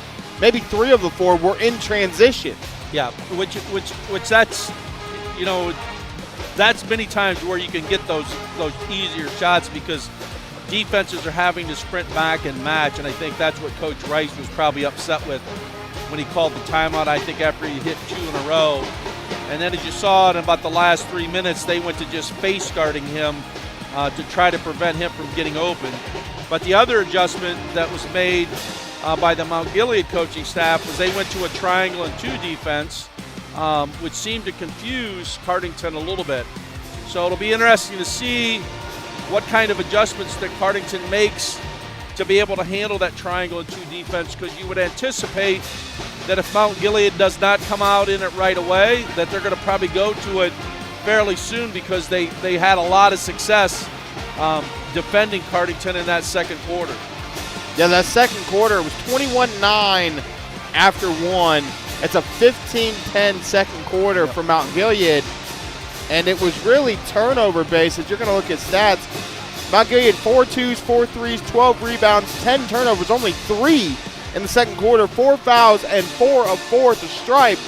maybe 3 of the 4, were in transition. Yeah, which that's, that's many times where you can get those easier shots because defenses are having to sprint back and match, and I think that's what Coach Rice was probably upset with when he called the timeout, I think, after he hit 2 in a row. And then as you saw in about the last 3 minutes, they went to just face guarding him to try to prevent him from getting open. But the other adjustment that was made by the Mount Gilead coaching staff was they went to a triangle and 2 defense, which seemed to confuse Cardington a little bit. So it'll be interesting to see what kind of adjustments that Cardington makes to be able to handle that triangle and 2 defense, because you would anticipate that if Mount Gilead does not come out in it right away, that they're going to probably go to it fairly soon because they had a lot of success defending Cardington in that second quarter. Yeah, that second quarter was 21-9 after 1. It's a 15-10 second quarter for Mount Gilead, and it was really turnover-based. As you're going to look at stats, Mount Gilead 4 twos, 4 threes, 12 rebounds, 10 turnovers, only 3 in the second quarter, 4 fouls, and 4 of 4 at the stripe,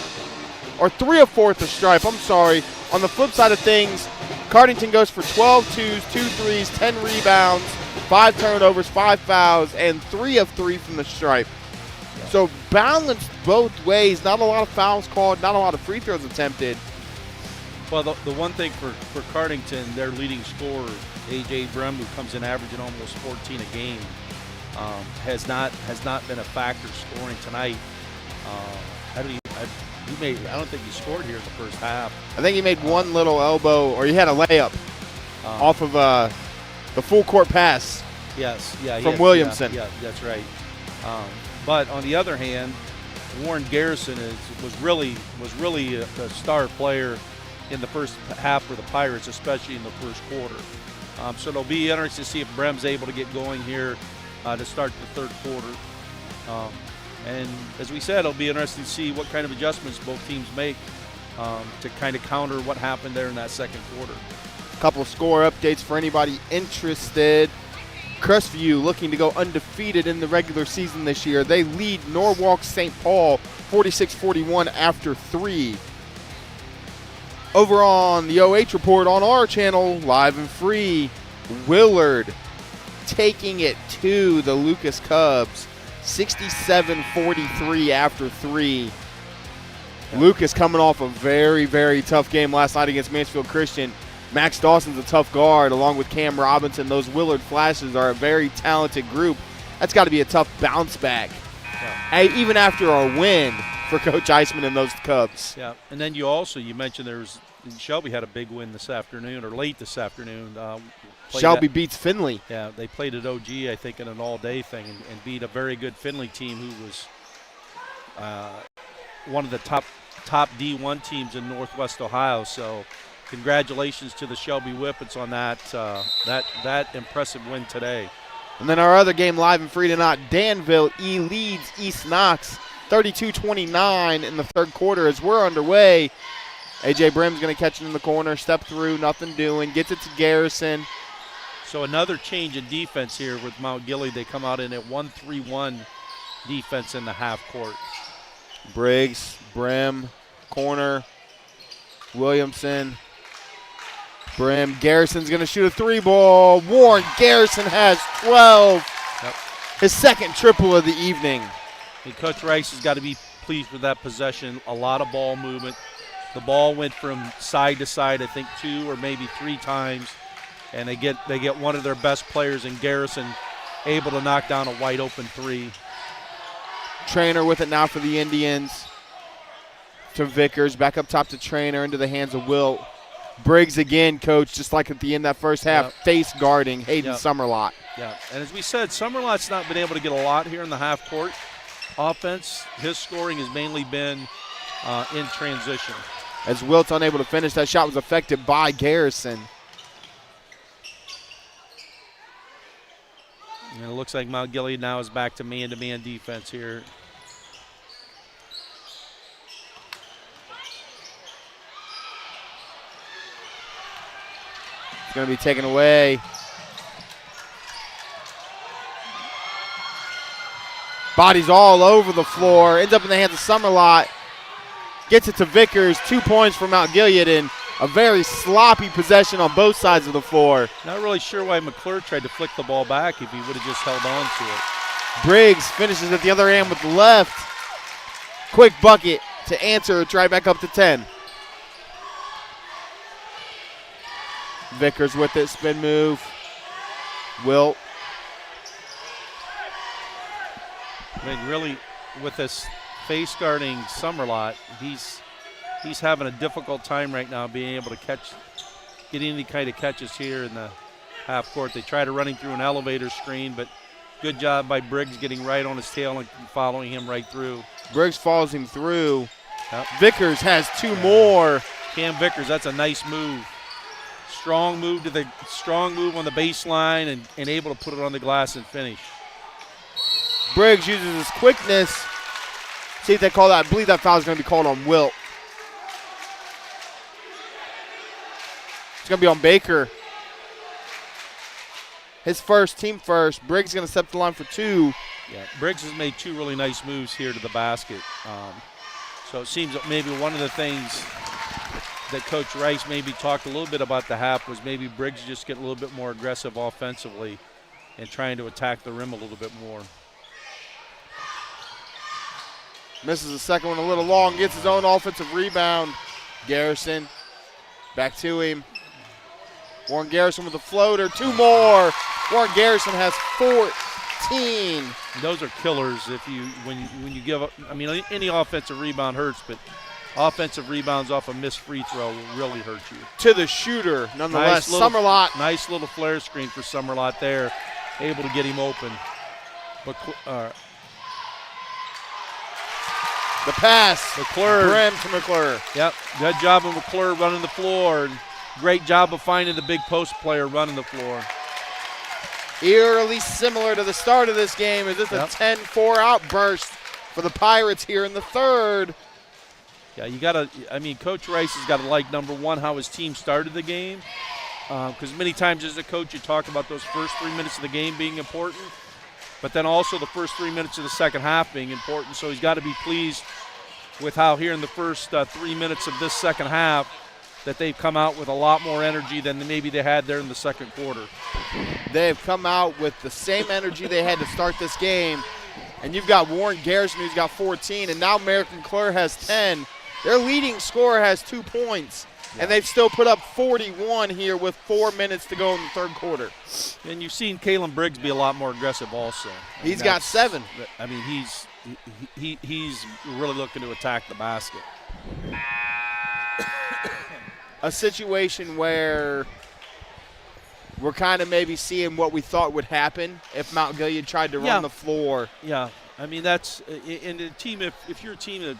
or 3 of 4 at the stripe, I'm sorry. On the flip side of things, Cardington goes for 12 twos, 2 threes, 10 rebounds, 5 turnovers, 5 fouls, and 3 of 3 from the stripe. So balanced both ways. Not a lot of fouls called, not a lot of free throws attempted. Well, the one thing for Cardington, their leading scorer, A.J. Brem, who comes in averaging almost 14 a game, has not been a factor scoring tonight. I don't think he scored here in the first half. I think he made one little elbow, or he had a layup off of the full court pass. Yes, yeah, from Williamson. Yeah, that's right. But on the other hand, Warren Garrison was really a star player in the first half for the Pirates, especially in the first quarter. So it'll be interesting to see if Brem's able to get going here to start the third quarter. And as we said, it'll be interesting to see what kind of adjustments both teams make to kind of counter what happened there in that second quarter. A couple of score updates for anybody interested. Crestview looking to go undefeated in the regular season this year. They lead Norwalk St. Paul 46-41 after 3. Over on the OH report on our channel, live and free, Willard taking it to the Lucas Cubs, 67-43 after 3. Lucas coming off a very, very tough game last night against Mansfield Christian. Max Dawson's a tough guard along with Cam Robinson. Those Willard Flashes are a very talented group. That's got to be a tough bounce back, even after our win for Coach Eisman and those Cubs. Yeah, and then you mentioned Shelby had a big win this afternoon, or late this afternoon. Shelby beats Findlay. Yeah, they played at OG, I think, in an all-day thing and beat a very good Findlay team who was one of the top D1 teams in Northwest Ohio. So congratulations to the Shelby Whippets on that impressive win today. And then our other game live and free tonight, Danville leads East Knox 32-29 in the third quarter as we're underway. A.J. Brem's going to catch it in the corner, step through, nothing doing, gets it to Garrison. So another change in defense here with Mount Gilead. They come out in a 1-3-1 defense in the half court. Briggs, Brim, corner. Williamson, Brim. Garrison's going to shoot a 3-ball. Warren Garrison has 12. Yep. His second triple of the evening. And Coach Rice has got to be pleased with that possession. A lot of ball movement. The ball went from side to side, I think 2 or maybe 3 times, and they get one of their best players in Garrison able to knock down a wide open 3. Trainer with it now for the Indians. To Vickers, back up top to Trainer, into the hands of Wilt. Briggs again, coach, just like at the end of that first half, face guarding Hayden Summerlot. Yeah, and as we said, Summerlot's not been able to get a lot here in the half court. Offense, his scoring has mainly been in transition. As Wilt's unable to finish, that shot was affected by Garrison. And it looks like Mount Gilead now is back to man-to-man defense here. It's going to be taken away. Bodies all over the floor. Ends up in the hands of Summerlot. Gets it to Vickers. 2 points for Mount Gilead in a very sloppy possession on both sides of the floor. Not really sure why McClure tried to flick the ball back if he would have just held on to it. Briggs finishes at the other end with the left. Quick bucket to answer, try back up to 10. Vickers with it, spin move. Wilt. I mean, really, with this face guarding Summerlot, he's having a difficult time right now being able to get any kind of catches here in the half court. They try to run him through an elevator screen, but good job by Briggs getting right on his tail and following him right through. Briggs follows him through. Yep. Vickers has 2 more. Cam Vickers, that's a nice move. Strong move on the baseline and able to put it on the glass and finish. Briggs uses his quickness. See if they call that. I believe that foul is going to be called on Wilt. It's going to be on Baker. His first, team first. Briggs is going to step the line for 2. Yeah, Briggs has made 2 really nice moves here to the basket. So it seems that maybe one of the things that Coach Rice maybe talked a little bit about the half was maybe Briggs just get a little bit more aggressive offensively and trying to attack the rim a little bit more. Misses the second one a little long, gets his own offensive rebound. Garrison back to him. Warren Garrison with a floater, 2 more. Warren Garrison has 14. Those are killers when you give up. I mean, any offensive rebound hurts, but offensive rebounds off a missed free throw will really hurt you. To the shooter, nonetheless. Summerlot. Nice little flare screen for Summerlot there, able to get him open. But the pass. McClure. Brim to McClure. Yep, good job of McClure running the floor, and great job of finding the big post player running the floor. Eerily similar to the start of this game. Is this a 10-4 outburst for the Pirates here in the third? Yeah, Coach Rice has got to like, number one, how his team started the game. Because many times as a coach, you talk about those first 3 minutes of the game being important, but then also the first 3 minutes of the second half being important. So he's got to be pleased with how here in the first 3 minutes of this second half that they've come out with a lot more energy than maybe they had there in the second quarter. They've come out with the same energy they had to start this game. And you've got Warren Garrison, who's got 14, and now Merrick McClure has 10. Their leading scorer has 2 points, and they've still put up 41 here with 4 minutes to go in the third quarter. And you've seen Kalen Briggs be a lot more aggressive also. He's got 7. I mean, he's really looking to attack the basket. A situation where we're kind of maybe seeing what we thought would happen if Mount Gilead tried to run the floor. Yeah, I mean, that's in a team. If you're a team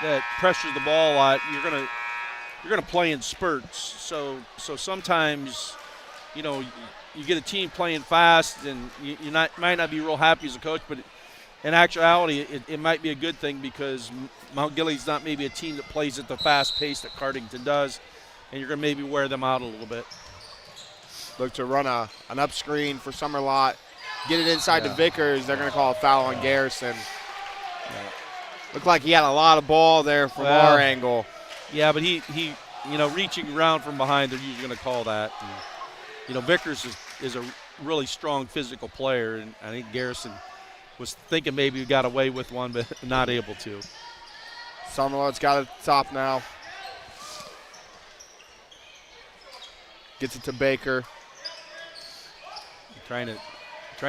that pressures the ball a lot, you're gonna play in spurts. So sometimes, you get a team playing fast, and you might not be real happy as a coach, but in actuality, it might be a good thing because Mount Gilead's not maybe a team that plays at the fast pace that Cardington does, and you're gonna maybe wear them out a little bit. Look to run an up screen for Summerlot. Get it inside to Vickers. They're going to call a foul on Garrison. Looked like he had a lot of ball there from our angle. Yeah, but he reaching around from behind, they're usually going to call that. And, Vickers is a really strong physical player, and I think Garrison was thinking maybe he got away with one, but not able to. Summerlard's got it top now. Gets it to Baker. Trying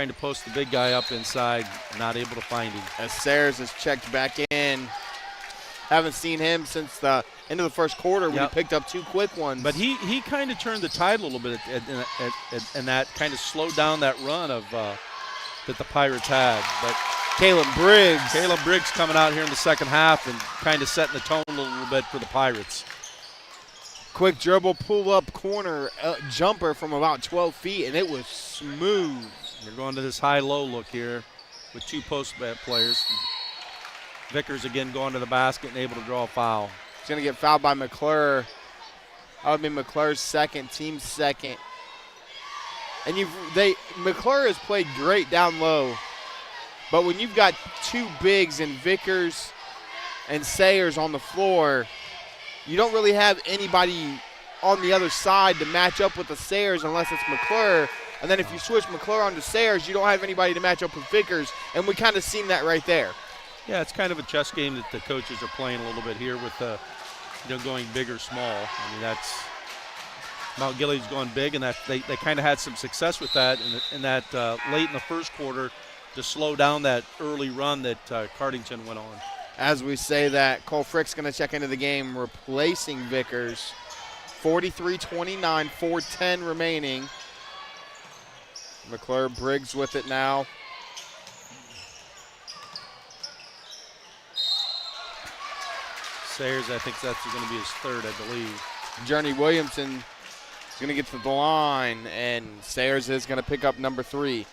to post the big guy up inside, not able to find him. As Sayers is checked back in. Haven't seen him since the end of the first quarter when he picked up 2 quick ones. But he kind of turned the tide a little bit and that kind of slowed down that run of that the Pirates had. But Caleb Briggs coming out here in the second half and kind of setting the tone a little bit for the Pirates. Quick dribble, pull up corner jumper from about 12 feet, and it was smooth. They're going to this high-low look here with 2 post players. Vickers again going to the basket and able to draw a foul. He's going to get fouled by McClure. That would be McClure's second, team second. And McClure has played great down low, but when you've got 2 bigs and Vickers and Sayers on the floor, you don't really have anybody on the other side to match up with the Sayers unless it's McClure. And then if you switch McClure onto Sayers, you don't have anybody to match up with Vickers, and we kind of seen that right there. Yeah, it's kind of a chess game that the coaches are playing a little bit here with going big or small. I mean, that's Mount Gilead's going big, and that they kind of had some success with that, and that late in the first quarter to slow down that early run that Cardington went on. As we say that, Cole Frick's going to check into the game, replacing Vickers. 43-29, 4:10 remaining. McClure Briggs with it now. Sayers, I think that's going to be his third, I believe. Journey Williamson is going to get to the line, and Sayers is going to pick up number 3.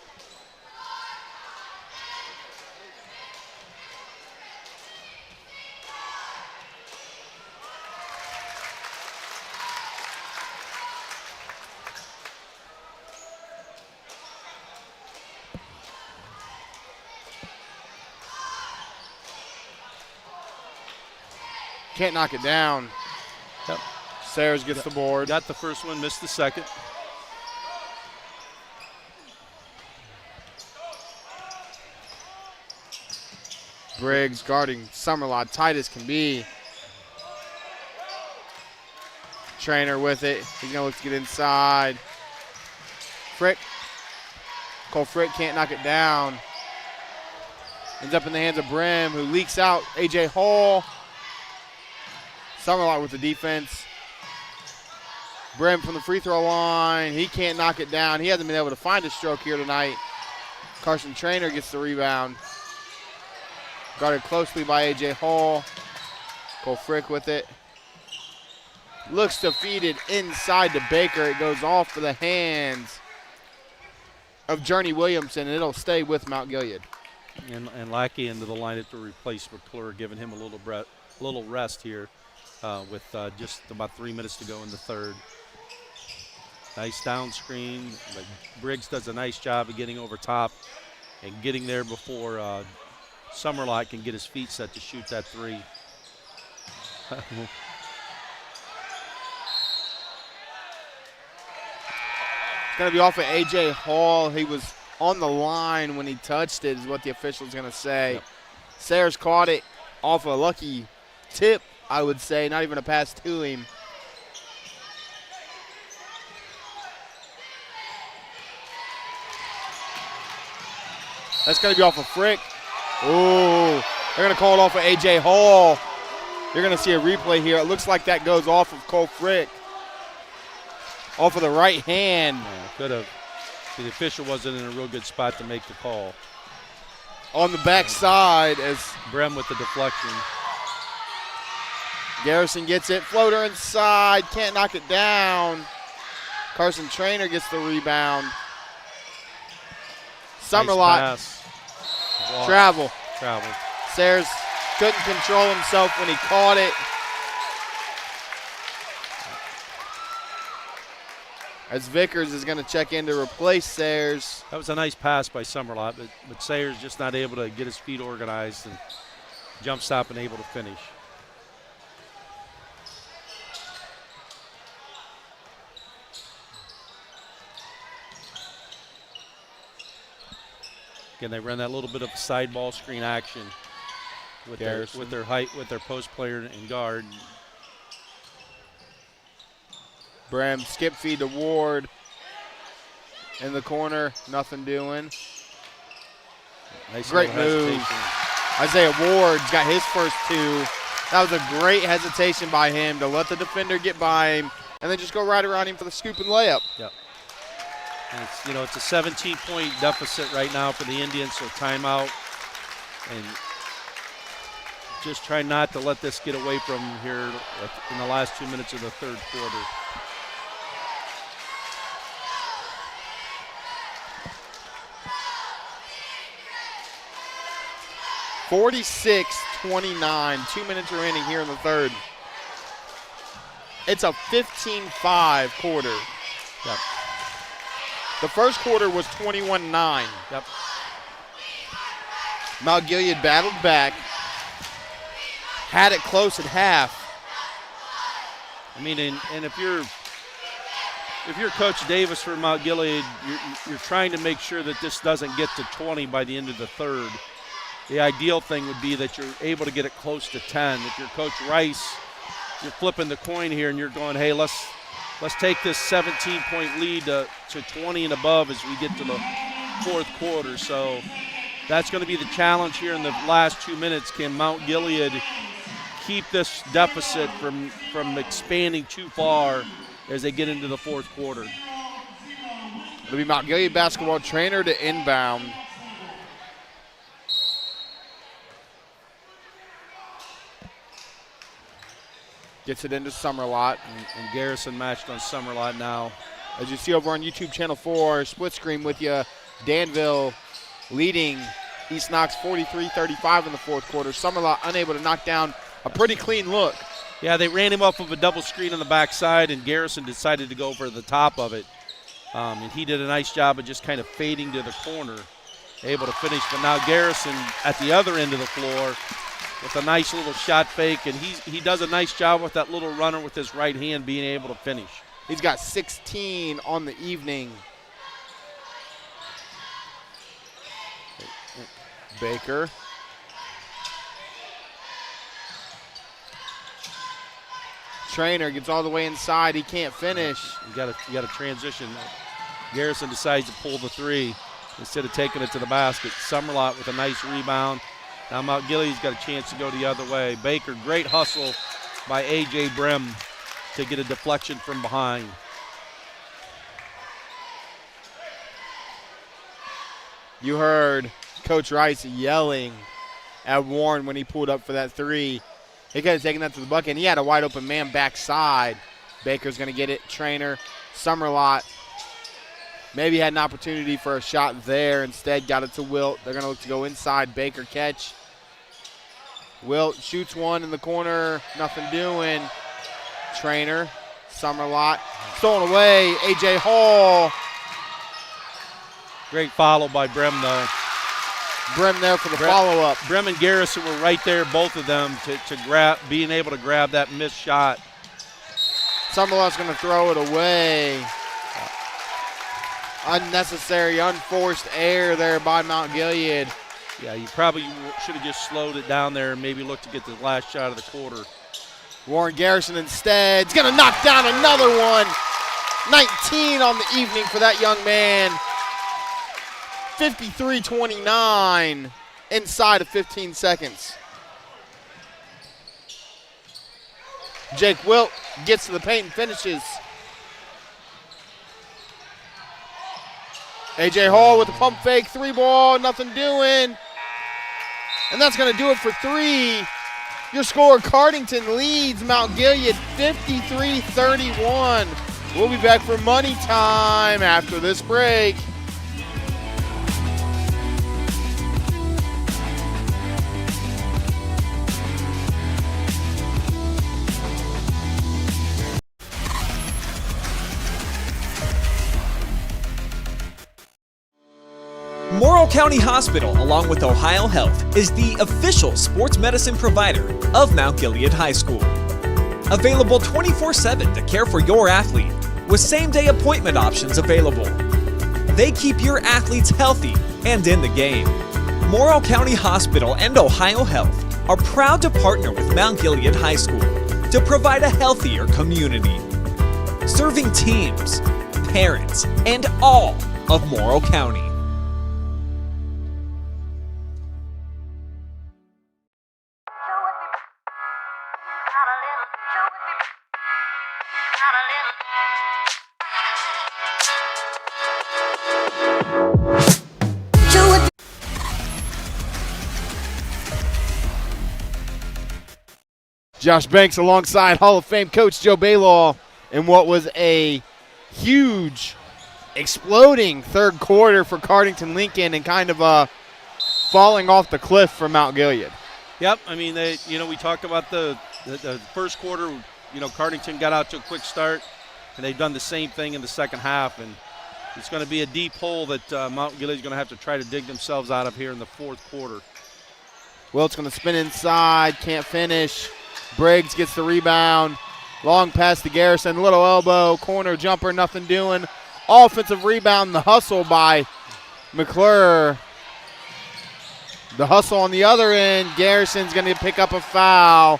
Can't knock it down. Yep. Sayers gets the board. Got the first one, missed the second. Briggs guarding Summerlot tight as can be. Trainer with it. He's going to look to get inside. Frick. Cole Frick can't knock it down. Ends up in the hands of Brim, who leaks out. A.J. Hall. Summerlot with the defense. Brim from the free throw line. He can't knock it down. He hasn't been able to find a stroke here tonight. Carson Trainer gets the rebound. Guarded closely by A.J. Hall. Cole Frick with it. Looks defeated inside to Baker. It goes off for the hands of Journey Williamson, and it'll stay with Mount Gilead. And Lackey into the lineup to replace McClure, giving him a little rest here. With just about 3 minutes to go in the third. Nice down screen, but Briggs does a nice job of getting over top and getting there before Summerlot can get his feet set to shoot that 3. It's going to be off of A.J. Hall. He was on the line when he touched it, is what the official's going to say. Yep. Sayers caught it off a lucky tip, I would say, not even a pass to him. That's going to be off of Frick. Ooh, they're going to call it off of A.J. Hall. You're going to see a replay here. It looks like that goes off of Cole Frick. Off of the right hand. Yeah, could have. The official wasn't in a real good spot to make the call. On the backside as Brem with the deflection. Garrison gets it. Floater inside. Can't knock it down. Carson Trainer gets the rebound. Summerlot. Nice pass. Travel. Sayers couldn't control himself when he caught it. As Vickers is going to check in to replace Sayers. That was a nice pass by Summerlot, but Sayers just not able to get his feet organized. And jump stop and able to finish. Again, they run that little bit of side ball screen action with their height, with their post player and guard. Brem skip feed to Ward in the corner, nothing doing. Nice Great move. Isaiah Ward's got his first 2. That was a great hesitation by him to let the defender get by him and then just go right around him for the scoop and layup. Yep. And it's a 17-point deficit right now for the Indians, so timeout. And just try not to let this get away from here in the last 2 minutes of the third quarter. (46-29). 2 minutes remaining here in the third. It's a 15-5 quarter. Yep. The first quarter was 21-9. Yep. Mount Gilead battled back, had it close at half. I mean, and if you're Coach Davis for Mount Gilead, you're trying to make sure that this doesn't get to 20 by the end of the third. The ideal thing would be that you're able to get it close to 10. If you're Coach Rice, you're flipping the coin here and you're going, hey, let's take this 17-point lead to 20 and above as we get to the fourth quarter. So that's going to be the challenge here in the last 2 minutes. Can Mount Gilead keep this deficit from expanding too far as they get into the fourth quarter? It'll be Mount Gilead basketball trainer to inbound. Gets it into Summerlot. And Garrison matched on Summerlot now. As you see over on YouTube Channel 4, split screen with you, Danville leading East Knox 43-35 in the fourth quarter. Summerlot unable to knock down a pretty clean look. Yeah, they ran him off of a double screen on the backside, and Garrison decided to go over the top of it. And he did a nice job of just kind of fading to the corner, able to finish. But now Garrison at the other end of the floor with a nice little shot fake, and he does a nice job with that little runner with his right hand being able to finish. He's got 16 on the evening. Baker. Trainer gets all the way inside. He can't finish. You got to transition. Garrison decides to pull the three instead of taking it to the basket. Summerlot with a nice rebound. Now Mount Gilead's got a chance to go the other way. Baker, great hustle by A.J. Brem to get a deflection from behind. You heard Coach Rice yelling at Warren when he pulled up for that three. He could have taken that to the bucket, and he had a wide open man backside. Baker's going to get it. Trainer, Summerlot maybe had an opportunity for a shot there. Instead, got it to Wilt. They're going to look to go inside. Baker catch. Wilt shoots one in the corner. Nothing doing. Trainer, Summerlot. Stolen away. A.J. Hall. Great follow by Brem, though. Brem there for the follow-up. Brem and Garrison were right there, both of them, to grab, being able to grab that missed shot. Summerlot's going to throw it away. Unnecessary, unforced error there by Mount Gilead. Yeah, you probably should have just slowed it down there and maybe looked to get the last shot of the quarter. Warren Garrison instead is going to knock down another one. 19 on the evening for that young man. 53-29 inside of 15 seconds. Jake Wilt gets to the paint and finishes. A.J. Hall with the pump fake, three ball, nothing doing. And that's going to do it for three. Your score, Cardington leads Mount Gilead 53-31. We'll be back for money time after this break. Morrow County Hospital, along with Ohio Health, is the official sports medicine provider of Mount Gilead High School. Available 24/7 to care for your athlete, with same-day appointment options available. They keep your athletes healthy and in the game. Morrow County Hospital and Ohio Health are proud to partner with Mount Gilead High School to provide a healthier community, serving teams, parents, and all of Morrow County. Josh Banks alongside Hall of Fame coach Joe Balogh in what was a huge, exploding third quarter for Cardington-Lincoln and kind of falling off the cliff for Mount Gilead. Yep, I mean, we talked about the first quarter. Cardington got out to a quick start, and they've done the same thing in the second half. And it's going to be a deep hole that Mount Gilead's going to have to try to dig themselves out of here in the fourth quarter. Wilt's going to spin inside, can't finish. Briggs gets the rebound. Long pass to Garrison, little elbow, corner jumper, nothing doing. Offensive rebound, the hustle by McClure. The hustle on the other end. Garrison's going to pick up a foul.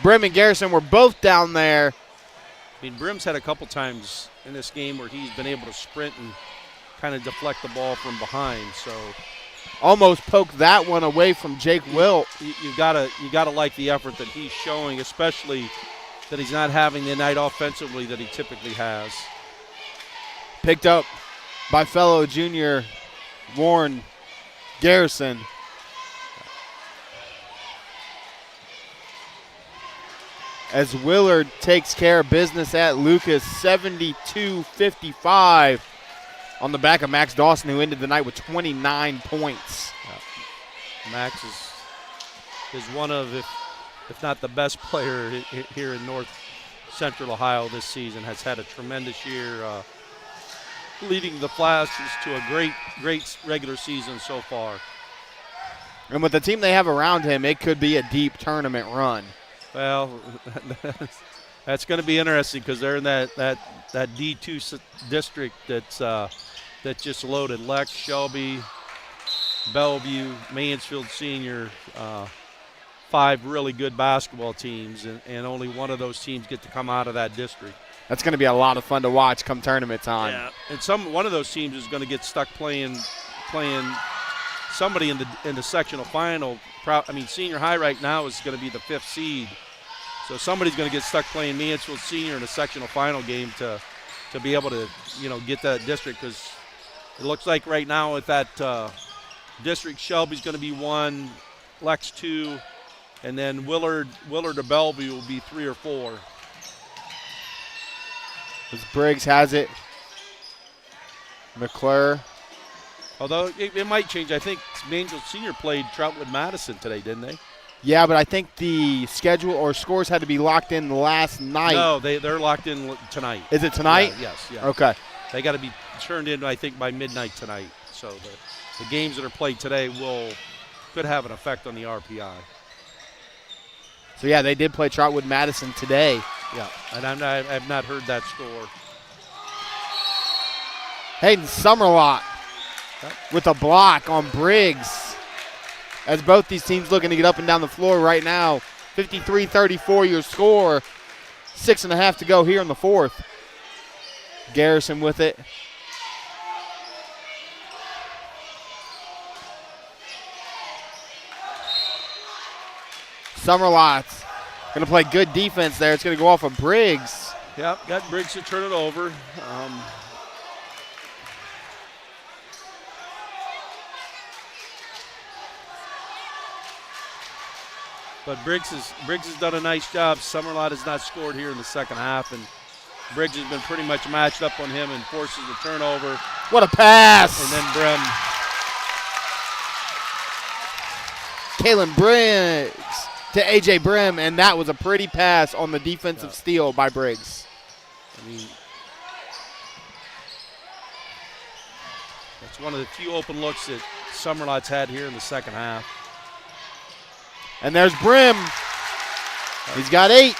Brim and Garrison were both down there. I mean, Brim's had a couple times in this game where he's been able to sprint and kind of deflect the ball from behind. So almost poked that one away from Jake Wilt. You gotta like the effort that he's showing, especially that he's not having the night offensively that he typically has. Picked up by fellow junior Warren Garrison. As Willard takes care of business at Lucas, 72-55 on the back of Max Dawson, who ended the night with 29 points. Max is one of, if not the best player here in North Central Ohio this season. Has had a tremendous year, leading the Flashes to a great regular season so far. And with the team they have around him, it could be a deep tournament run. Well, that's going to be interesting because they're in that D2 district that's just loaded. Lex, Shelby, Bellevue, Mansfield Senior, 5 really good basketball teams, and only one of those teams get to come out of that district. That's going to be a lot of fun to watch come tournament time. Yeah, and one of those teams is going to get stuck playing somebody in the sectional final. I mean, senior high right now is going to be the 5th seed. So somebody's going to get stuck playing Mansfield Senior in a sectional final game to be able to, get that district, because it looks like right now with that district, Shelby's going to be 1, Lex 2, and then Willard or Bellevue will be 3 or 4. As Briggs has it. McClure. Although it might change. I think Mansfield Senior played Troutwood Madison today, didn't they? Yeah, but I think the schedule or scores had to be locked in last night. No, they're locked in tonight. Is it tonight? Yeah, yes. Yeah. Okay. They got to be turned in, I think, by midnight tonight. So the games that are played today could have an effect on the RPI. So, yeah, they did play Troutwood Madison today. Yeah, and I've not heard that score. Hayden Summerlot with a block on Briggs. As both these teams looking to get up and down the floor right now. 53-34 your score. 6.5 to go here in the fourth. Garrison with it. Summerlot's going to play good defense there. It's going to go off of Briggs. Yep, got Briggs to turn it over. But Briggs has done a nice job. Summerlot has not scored here in the second half, and Briggs has been pretty much matched up on him and forces the turnover. What a pass! And then Brim. Kalen Briggs to A.J. Brim, and that was a pretty pass on the defensive steal by Briggs. I mean, It's one of the few open looks that Summerlot's had here in the second half. And there's Brim. He's got 8.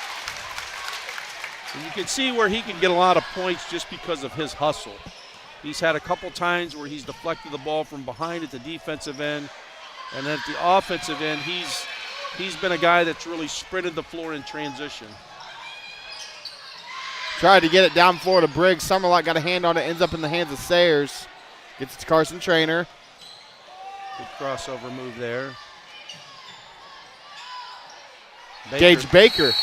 And you can see where he can get a lot of points just because of his hustle. He's had a couple times where he's deflected the ball from behind at the defensive end, and then at the offensive end, he's been a guy that's really sprinted the floor in transition. Tried to get it down floor to Briggs. Summerlot got a hand on it, ends up in the hands of Sayers. Gets it to Carson Trainer. Good crossover move there. Gage Baker.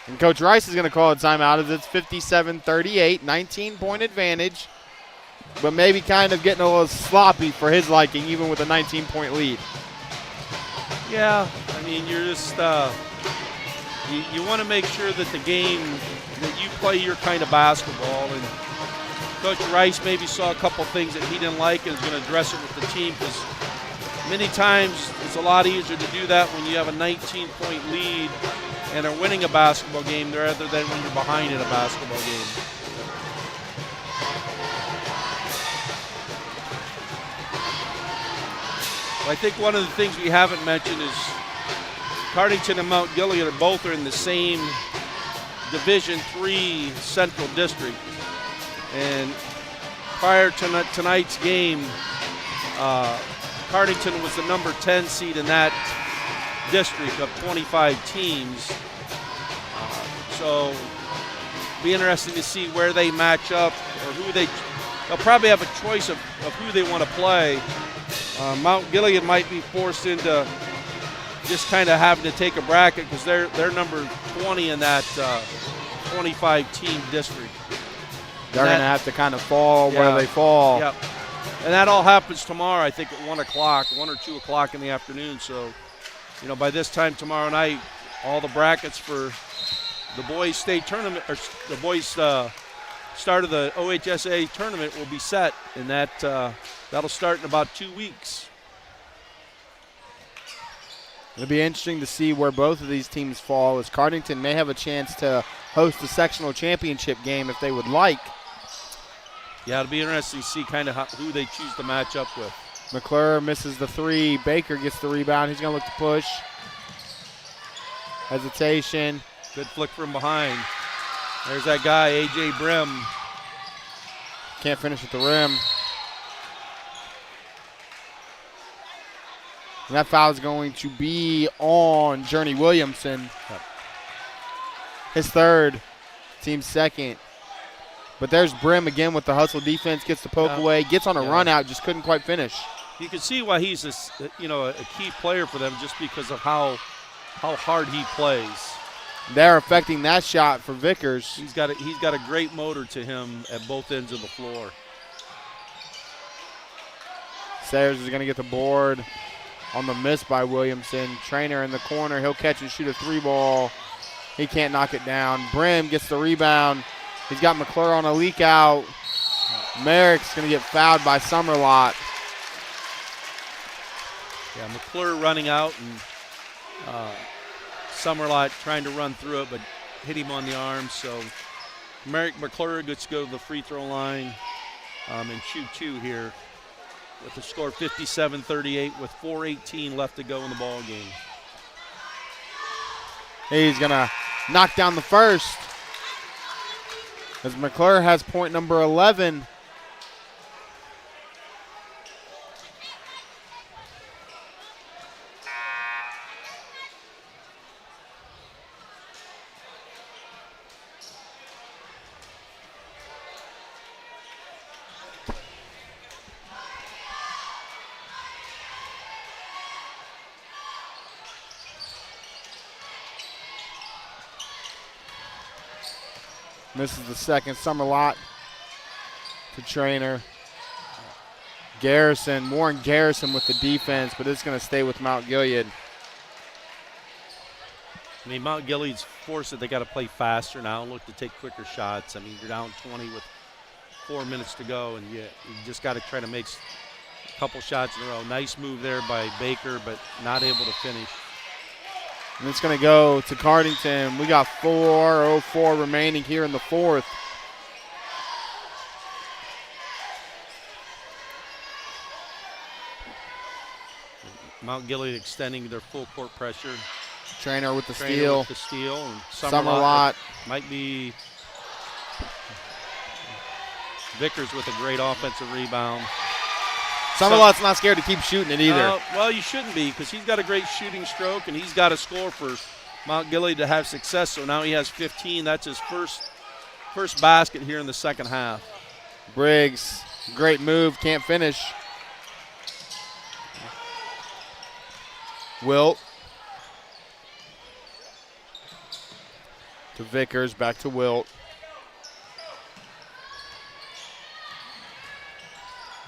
And Coach Rice is going to call a timeout as it's 57-38, 19-point advantage, but maybe kind of getting a little sloppy for his liking, even with a 19-point lead. Yeah, I mean, you're just you want to make sure that the game, that you play your kind of basketball, and Coach Rice maybe saw a couple things that he didn't like and is going to address it with the team, because many times it's a lot easier to do that when you have a 19-point lead and are winning a basketball game rather than when you're behind in a basketball game. I think one of the things we haven't mentioned is Cardington and Mount Gilead are in the same Division III Central District. And prior to tonight's game, Cardington was the number 10 seed in that district of 25 teams. So be interesting to see where they match up or they'll probably have a choice of who they want to play. Mount Gilead might be forced into just kind of having to take a bracket because they're number 20 in that 25-team district. They're going to have to kind of fall where they fall. Yep. And that all happens tomorrow, I think, at 1 o'clock, 1 or 2 o'clock in the afternoon. So, by this time tomorrow night, all the brackets for the boys' state tournament, or the boys' start of the OHSA tournament will be set, and that'll start in about 2 weeks. It'll be interesting to see where both of these teams fall, as Cardington may have a chance to host the sectional championship game if they would like. Yeah, it'll be interesting to see kind of who they choose to match up with. McClure misses the 3. Baker gets the rebound. He's going to look to push. Hesitation. Good flick from behind. There's that guy, A.J. Brim. Can't finish at the rim. And that foul is going to be on Journey Williamson. His 3rd, team 2nd. But there's Brim again with the hustle defense, gets the poke away, gets on a run out, just couldn't quite finish. You can see why he's a key player for them just because of how hard he plays. They're affecting that shot for Vickers. He's got a great motor to him at both ends of the floor. Sayers is going to get the board on the miss by Williamson. Trainer in the corner. He'll catch and shoot a 3 ball. He can't knock it down. Brim gets the rebound. He's got McClure on a leak out. Merrick's going to get fouled by Summerlot. Yeah, McClure running out and Summerlot trying to run through it, but hit him on the arm. So Merrick McClure gets to go to the free throw line and shoot 2 here with the score 57-38 with 4:18 left to go in the ball game. He's going to knock down the first, as McClure has point number 11. Misses the second. Summerlot to Trainer. Warren Garrison with the defense, but it's going to stay with Mount Gilead. I mean, Mount Gilead's forced that they got to play faster now and look to take quicker shots. I mean, you're down 20 with 4 minutes to go, and you just got to try to make a couple shots in a row. Nice move there by Baker, but not able to finish. And it's going to go to Cardington. We got 4:04 remaining here in the 4th. Mount Gilead extending their full court pressure. Trainer with the Trainer steal. with the steal. And Summerlot. Might be Vickers with a great offensive rebound. Summerlot's not scared to keep shooting it either. Well, you shouldn't be, because he's got a great shooting stroke, and he's got to score for Mount Gilead to have success. So now he has 15. That's his first basket here in the second half. Briggs, great move, can't finish. Wilt to Vickers, back to Wilt.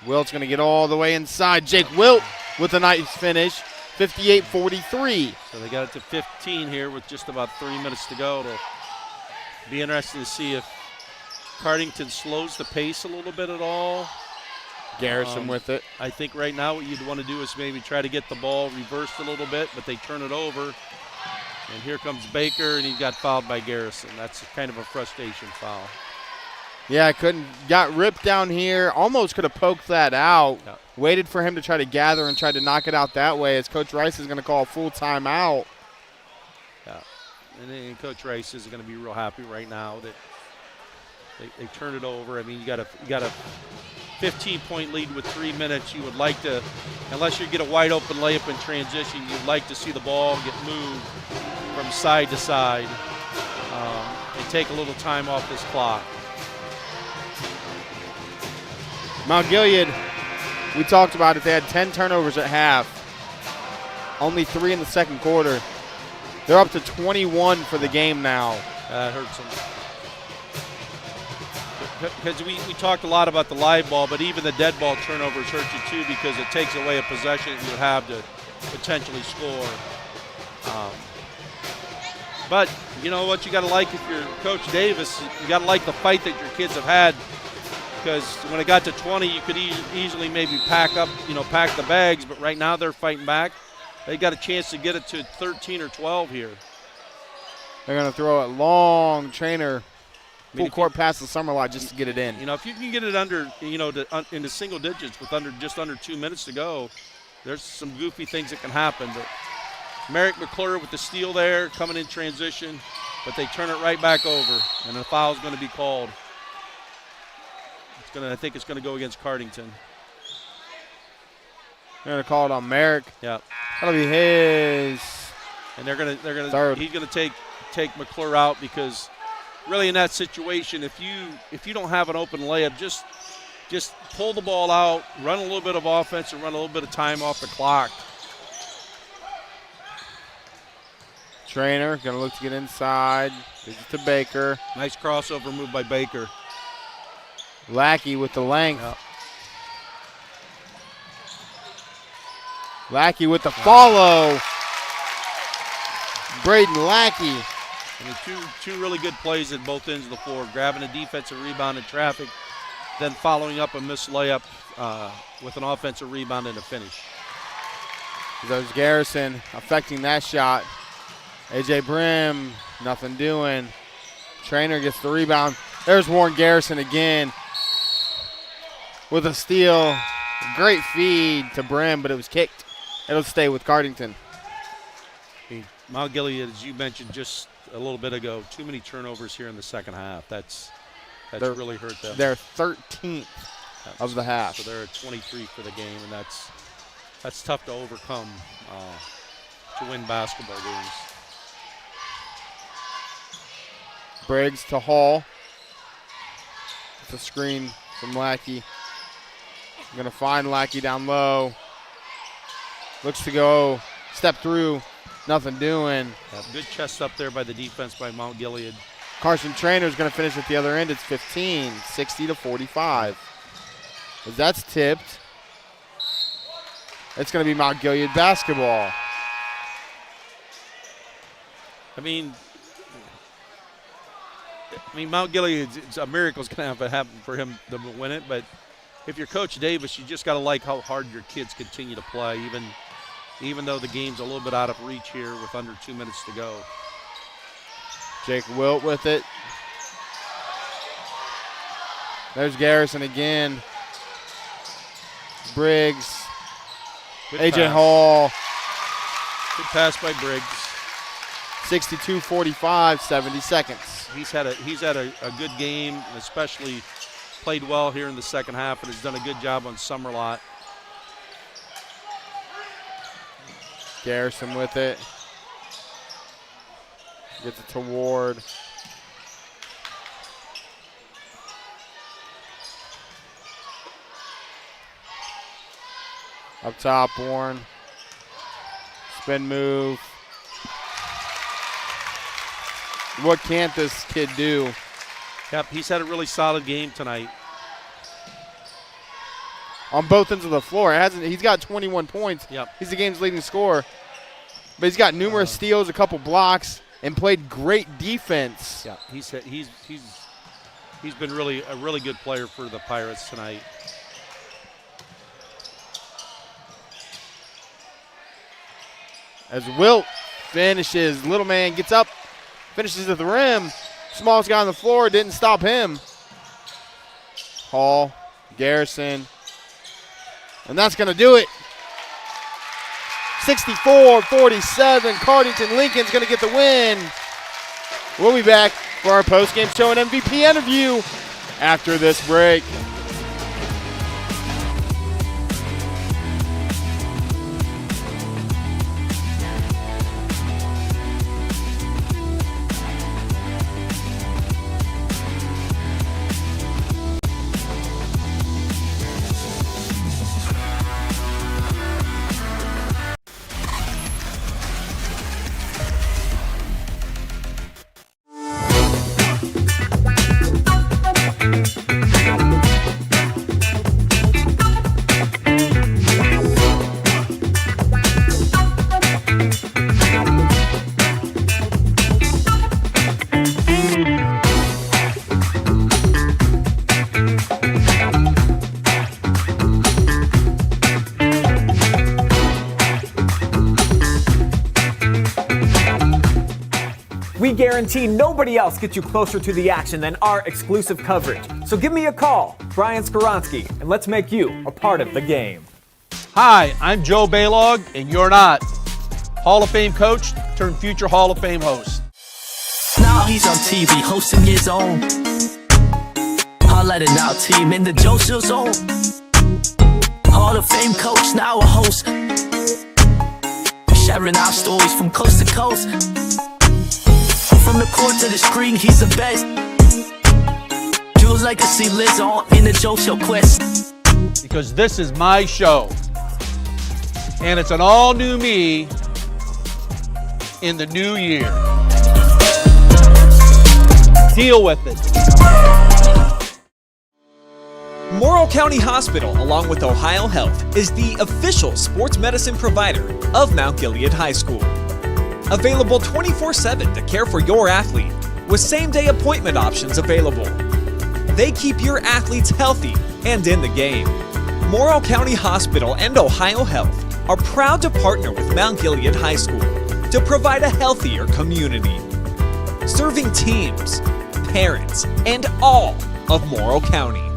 Wilt's going to get all the way inside. Jake Wilt with a nice finish, 58-43. So they got it to 15 here with just about 3 minutes to go. It'll be interesting to see if Cardington slows the pace a little bit at all. Garrison with it. I think right now what you'd want to do is maybe try to get the ball reversed a little bit, but they turn it over. And here comes Baker, and he got fouled by Garrison. That's kind of a frustration foul. Yeah, got ripped down here. Almost could have poked that out. Yeah. Waited for him to try to gather and try to knock it out that way, as Coach Rice is going to call a full timeout. Yeah, and then Coach Rice is going to be real happy right now that they turned it over. I mean, you got a 15-point lead with 3 minutes. You would like to, unless you get a wide open layup in transition, you'd like to see the ball get moved from side to side and take a little time off this clock. Mount Gilead, we talked about it. They had 10 turnovers at half. Only 3 in the second quarter. They're up to 21 for the game now. That hurts them. Because we talked a lot about the live ball, but even the dead ball turnovers hurt you too, because it takes away a possession you would have to potentially score. But you know what you got to like if you're Coach Davis, you got to like the fight that your kids have had, because when it got to 20, you could easily maybe pack the bags, but right now they're fighting back. They got a chance to get it to 13 or 12 here. They're going to throw it long. Trainer full court pass to Summerlot just to get it in. You know, if you can get it under, into single digits with just under 2 minutes to go, there's some goofy things that can happen. But Merrick McClure with the steal there, coming in transition, but they turn it right back over, and a foul is going to be called. I think it's going to go against Cardington. They're going to call it on Merrick. Yeah, that'll be his. And he's going to take McClure out, because really in that situation, if you don't have an open layup, just pull the ball out, run a little bit of offense, and run a little bit of time off the clock. Trainer going to look to get inside. Gives it to Baker. Nice crossover move by Baker. Lackey with the length. Yep. Lackey with the follow. Braden Lackey. I mean, two really good plays at both ends of the floor, grabbing a defensive rebound in traffic, then following up a missed layup with an offensive rebound and a finish. There's Garrison affecting that shot. A.J. Brim, nothing doing. Trainer gets the rebound. There's Warren Garrison again with a steal. Great feed to Brim, but it was kicked. It'll stay with Cardington. Mount Gilead, as you mentioned just a little bit ago, too many turnovers here in the second half. That's really hurt them. They're 13th of the half. So they're at 23 for the game, and that's tough to overcome to win basketball games. Briggs to Hall. It's a screen from Lackey. Going to find Lackey down low. Looks to go, step through, nothing doing. Good chest up there by the defense by Mount Gilead. Carson Trainer's going to finish at the other end. It's 15, 60-45. As that's tipped, it's going to be Mount Gilead basketball. I mean, Mount Gilead, it's a miracle is going to have to happen for him to win it. But if you're Coach Davis, you just got to like how hard your kids continue to play, even though the game's a little bit out of reach here with under 2 minutes to go. Jake Wilt with it. There's Garrison again. Briggs. A.J. Hall Good pass by Briggs. 62-45, 70 seconds. He's had a good game, and especially played well here in the second half, and has done a good job on Summerlot. Garrison with it. Gets it to Ward. Up top, Warren. Spin move. What can't this kid do? Yep, he's had a really solid game tonight. On both ends of the floor. He's got 21 points. Yep. He's the game's leading scorer. But he's got numerous steals, a couple blocks, and played great defense. Yeah, he's been really a really good player for the Pirates tonight. As Wilt finishes, little man gets up, finishes at the rim. Smallest guy on the floor, didn't stop him. Hall, Garrison, and that's going to do it. 64-47, Cardington-Lincoln's going to get the win. We'll be back for our post-game show and MVP interview after this break. We guarantee nobody else gets you closer to the action than our exclusive coverage. So give me a call, Brian Skoronsky, and let's make you a part of the game. Hi, I'm Joe Balogh, and you're not. Hall of Fame coach turned future Hall of Fame host. Now he's on TV hosting his own highlighting our team in the Joe Show zone. Hall of Fame coach, now a host, sharing our stories from coast to coast. From the court to the screen, he's the best. Feels like I see Liz on in the Joe Show quest. Because this is my show, and it's an all-new me in the new year. Deal with it. Morrow County Hospital, along with Ohio Health, is the official sports medicine provider of Mount Gilead High School. Available 24/7 to care for your athlete, with same-day appointment options available. They keep your athletes healthy and in the game. Morrow County Hospital and Ohio Health are proud to partner with Mount Gilead High School to provide a healthier community, serving teams, parents, and all of Morrow County.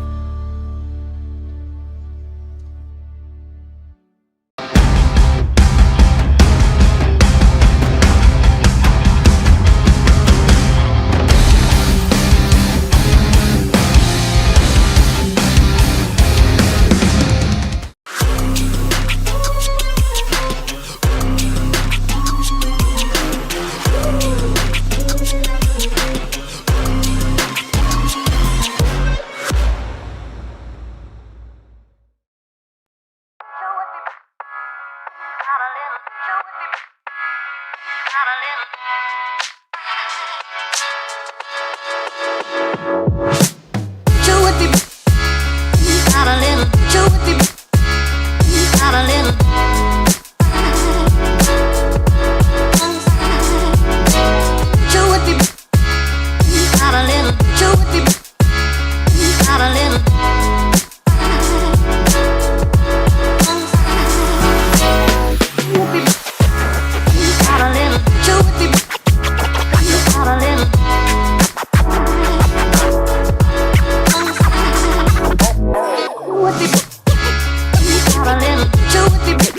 With the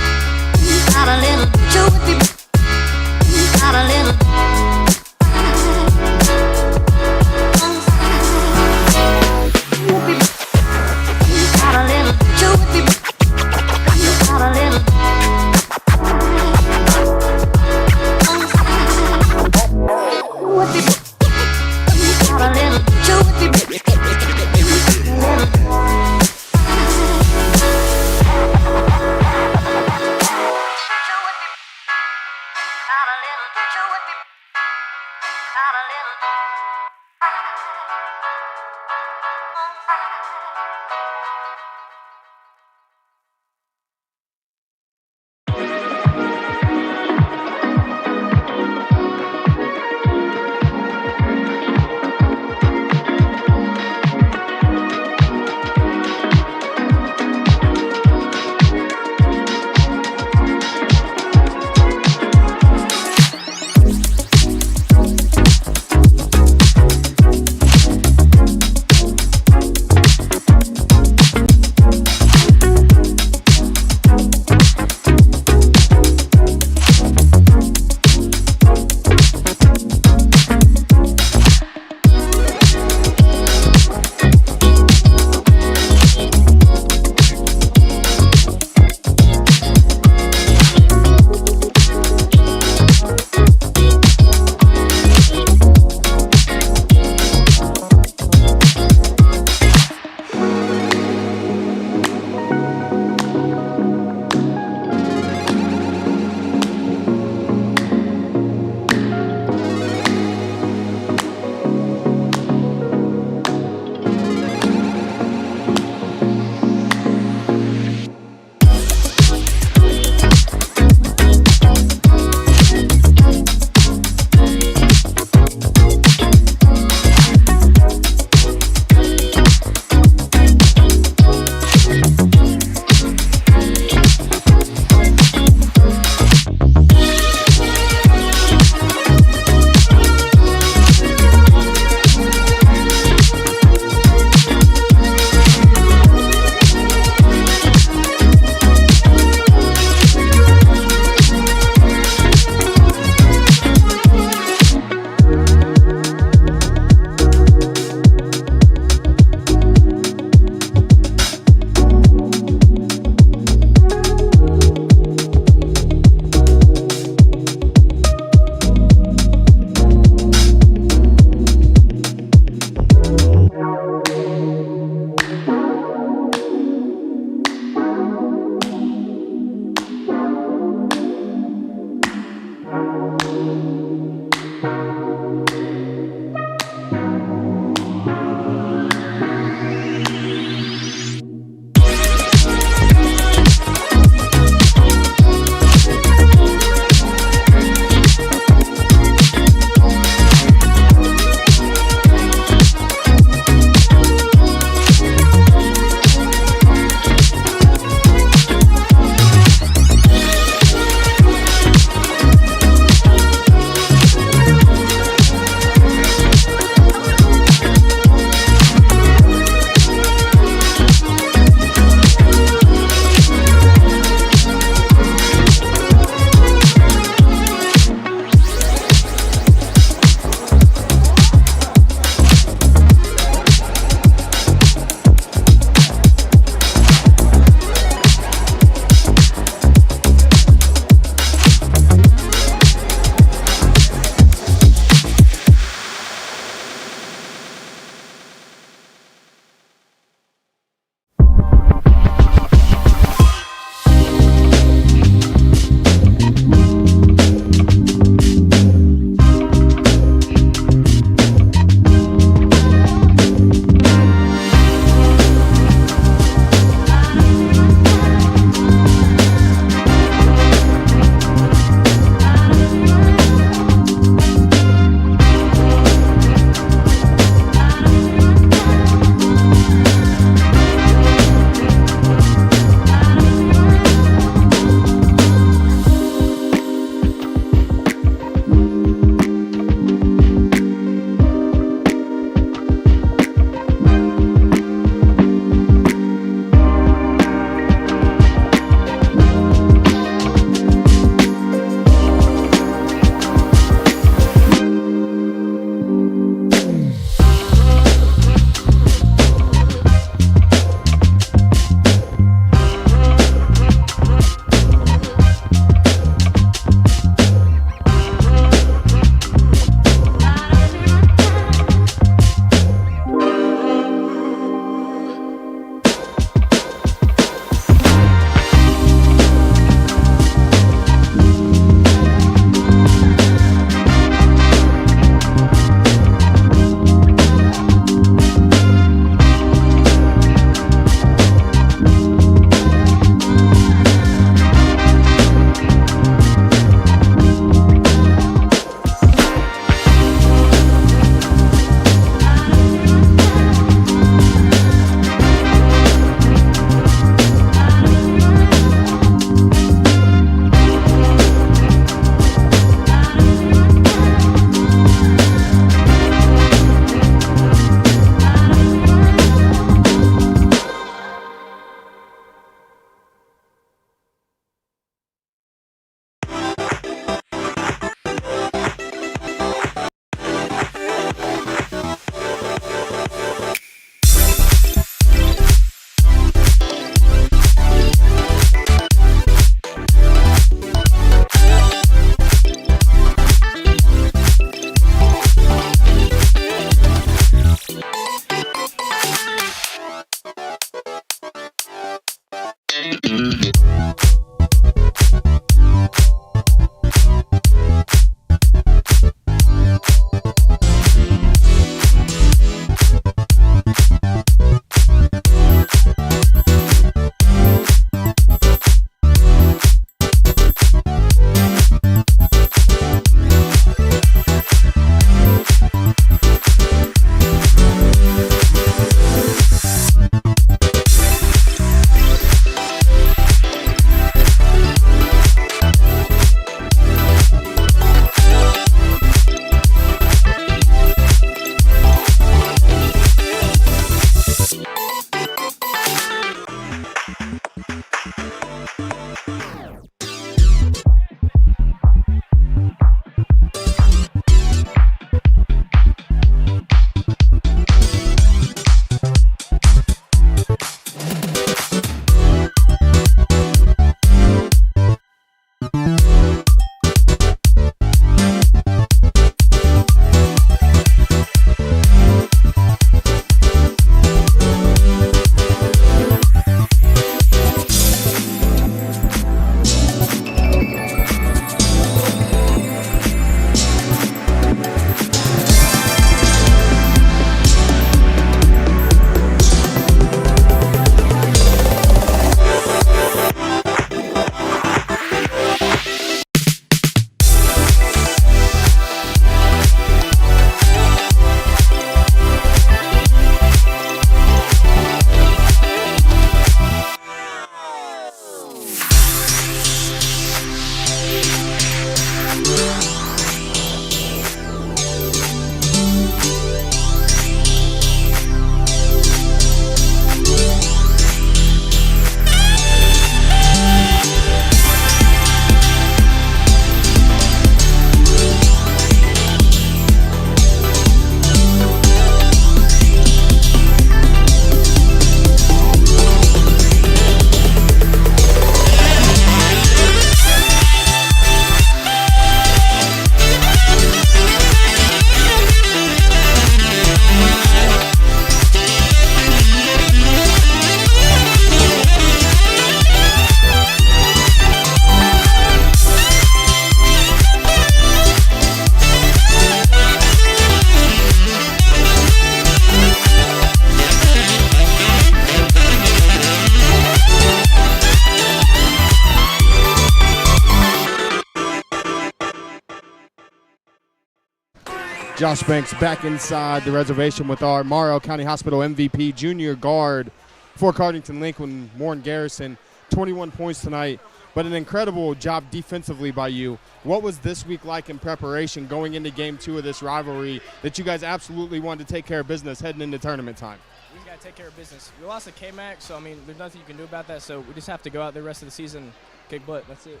Josh Banks back inside the reservation with our Morrow County Hospital MVP junior guard for Cardington-Lincoln, Warren Garrison. 21 points tonight, but an incredible job defensively by you. What was this week like in preparation going into game 2 of this rivalry that you guys absolutely wanted to take care of business heading into tournament time? We just got to take care of business. We lost to KMAC, so, I mean, there's nothing you can do about that, so we just have to go out the rest of the season, kick butt. That's it.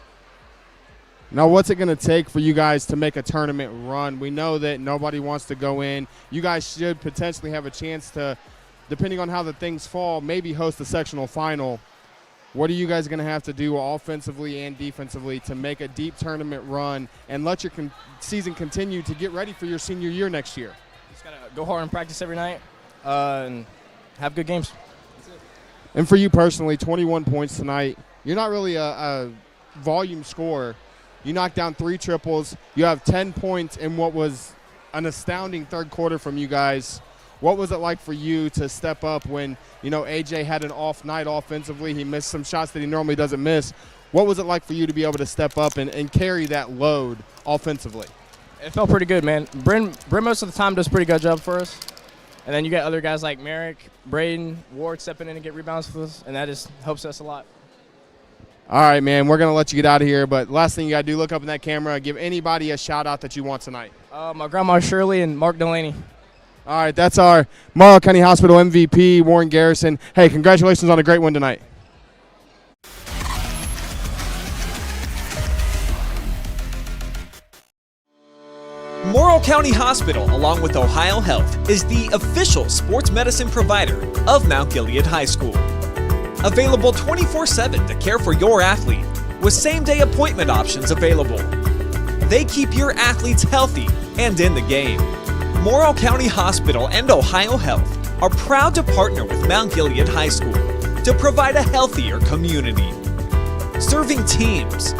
Now, what's it going to take for you guys to make a tournament run? We know that nobody wants to go in. You guys should potentially have a chance to, depending on how the things fall, maybe host a sectional final. What are you guys going to have to do offensively and defensively to make a deep tournament run and let your season continue to get ready for your senior year next year? Just got to go hard and practice every night and have good games. That's it. And for you personally, 21 points tonight. You're not really a volume scorer. You knocked down 3 triples. You have 10 points in what was an astounding third quarter from you guys. What was it like for you to step up when, you know, AJ had an off night offensively? He missed some shots that he normally doesn't miss. What was it like for you to be able to step up and carry that load offensively? It felt pretty good, man. Bryn most of the time does a pretty good job for us. And then you got other guys like Merrick, Braden, Ward stepping in and get rebounds for us, and that just helps us a lot. All right, man, we're going to let you get out of here, but last thing you got to do, look up in that camera, give anybody a shout-out that you want tonight. My grandma Shirley and Mark Delaney. All right, that's our Morrow County Hospital MVP, Warren Garrison. Hey, congratulations on a great win tonight. Morrow County Hospital, along with Ohio Health, is the official sports medicine provider of Mount Gilead High School. Available 24/7 to care for your athlete, with same-day appointment options available. They keep your athletes healthy and in the game. Morrow County Hospital and Ohio Health are proud to partner with Mount Gilead High School to provide a healthier community, serving teams,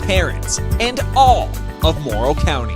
parents, and all of Morrow County.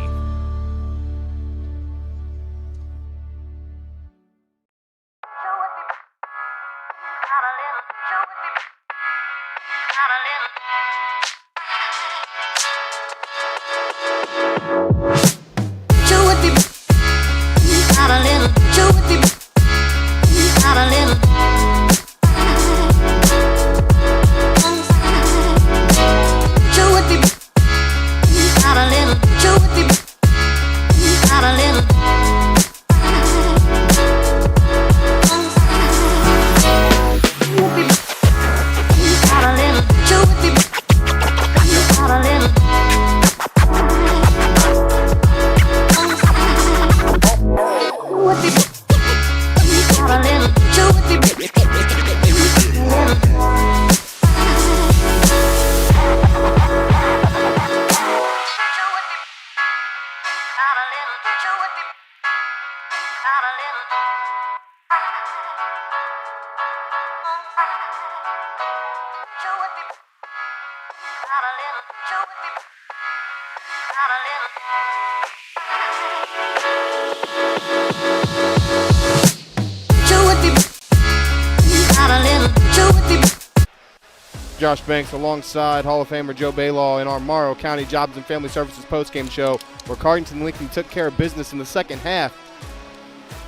Josh Banks alongside Hall of Famer Joe Balogh in our Morrow County Jobs and Family Services postgame show, where Cardington-Lincoln took care of business in the second half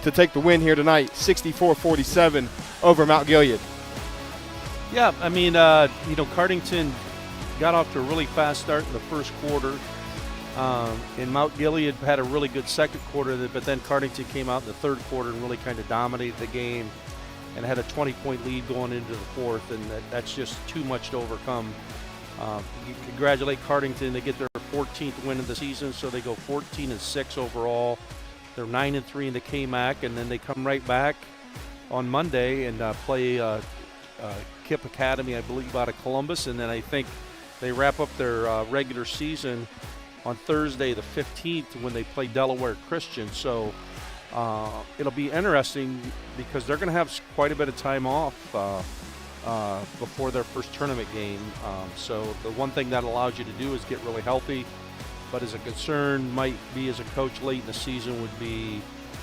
to take the win here tonight, 64-47 over Mount Gilead. Yeah, I mean, Cardington got off to a really fast start in the first quarter. And Mount Gilead had a really good second quarter, but then Cardington came out in the third quarter and really kind of dominated the game and had a 20-point lead going into the fourth, and that's just too much to overcome. You congratulate Cardington. They get their 14th win of the season, so they go 14-6 overall. They're 9-3 in the KMAC, and then they come right back on Monday and play Kip Academy, I believe, out of Columbus, and then I think they wrap up their regular season on Thursday the 15th when they play Delaware Christian. So it'll be interesting because they're going to have quite a bit of time off before their first tournament game. So the one thing that allows you to do is get really healthy. But as a concern might be as a coach late in the season would be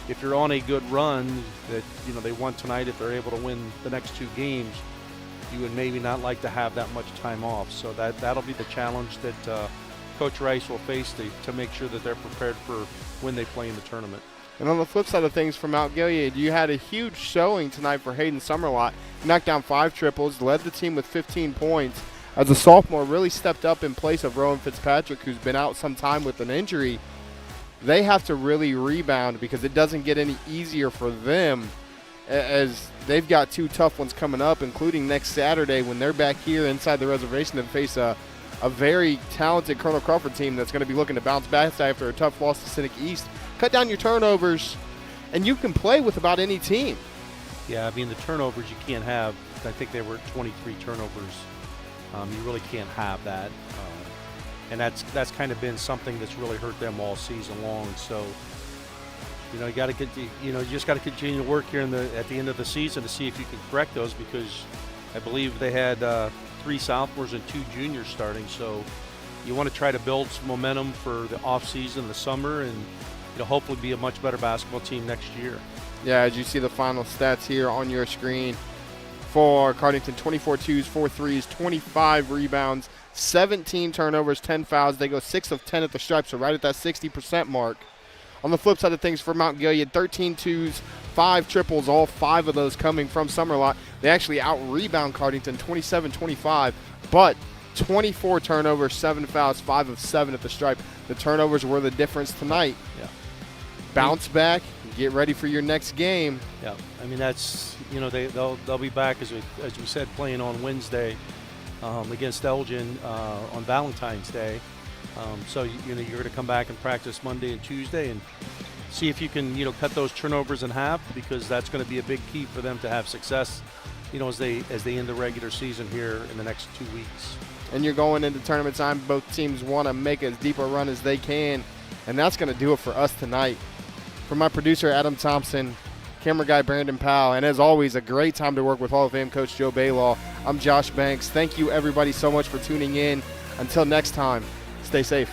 if you're on a good run that, they won tonight, if they're able to win the next two games, you would maybe not like to have that much time off. So that'll be the challenge that Coach Rice will face to make sure that they're prepared for when they play in the tournament. And on the flip side of things for Mount Gilead, you had a huge showing tonight for Hayden Summerlot. He knocked down 5 triples, led the team with 15 points. As a sophomore, really stepped up in place of Rowan Fitzpatrick, who's been out some time with an injury. They have to really rebound because it doesn't get any easier for them, as they've got 2 tough ones coming up, including next Saturday when they're back here inside the reservation to face a very talented Colonel Crawford team that's going to be looking to bounce back after a tough loss to Cynic East. Cut down your turnovers, and you can play with about any team. Yeah, I mean, the turnovers you can't have. I think they were 23 turnovers. You really can't have that. And that's kind of been something that's really hurt them all season long. So, you know, you just got to continue to work here at the end of the season to see if you can correct those, because I believe they had 3 sophomores and 2 juniors starting. So you want to try to build some momentum for the off season, the summer, and hopefully be a much better basketball team next year. Yeah, as you see the final stats here on your screen for Cardington, 24 twos, 4 threes, 25 rebounds, 17 turnovers, 10 fouls. They go 6 of 10 at the stripe, so right at that 60% mark. On the flip side of things for Mount Gilead, 13 twos, 5 triples, all 5 of those coming from Summerlot. They actually out-rebound Cardington 27-25, but 24 turnovers, 7 fouls, 5 of 7 at the stripe. The turnovers were the difference tonight. Yeah. Bounce back, get ready for your next game. Yeah, I mean, that's, they'll be back, as we said, playing on Wednesday against Elgin on Valentine's Day. So you're going to come back and practice Monday and Tuesday and see if you can cut those turnovers in half, because that's going to be a big key for them to have success as they end the regular season here in the next 2 weeks. And you're going into tournament time. Both teams want to make as deep a run as they can, and that's going to do it for us tonight. For my producer Adam Thompson, camera guy Brandon Powell, and as always, a great time to work with Hall of Fame coach Joe Balogh. I'm Josh Banks. Thank you everybody so much for tuning in. Until next time, stay safe.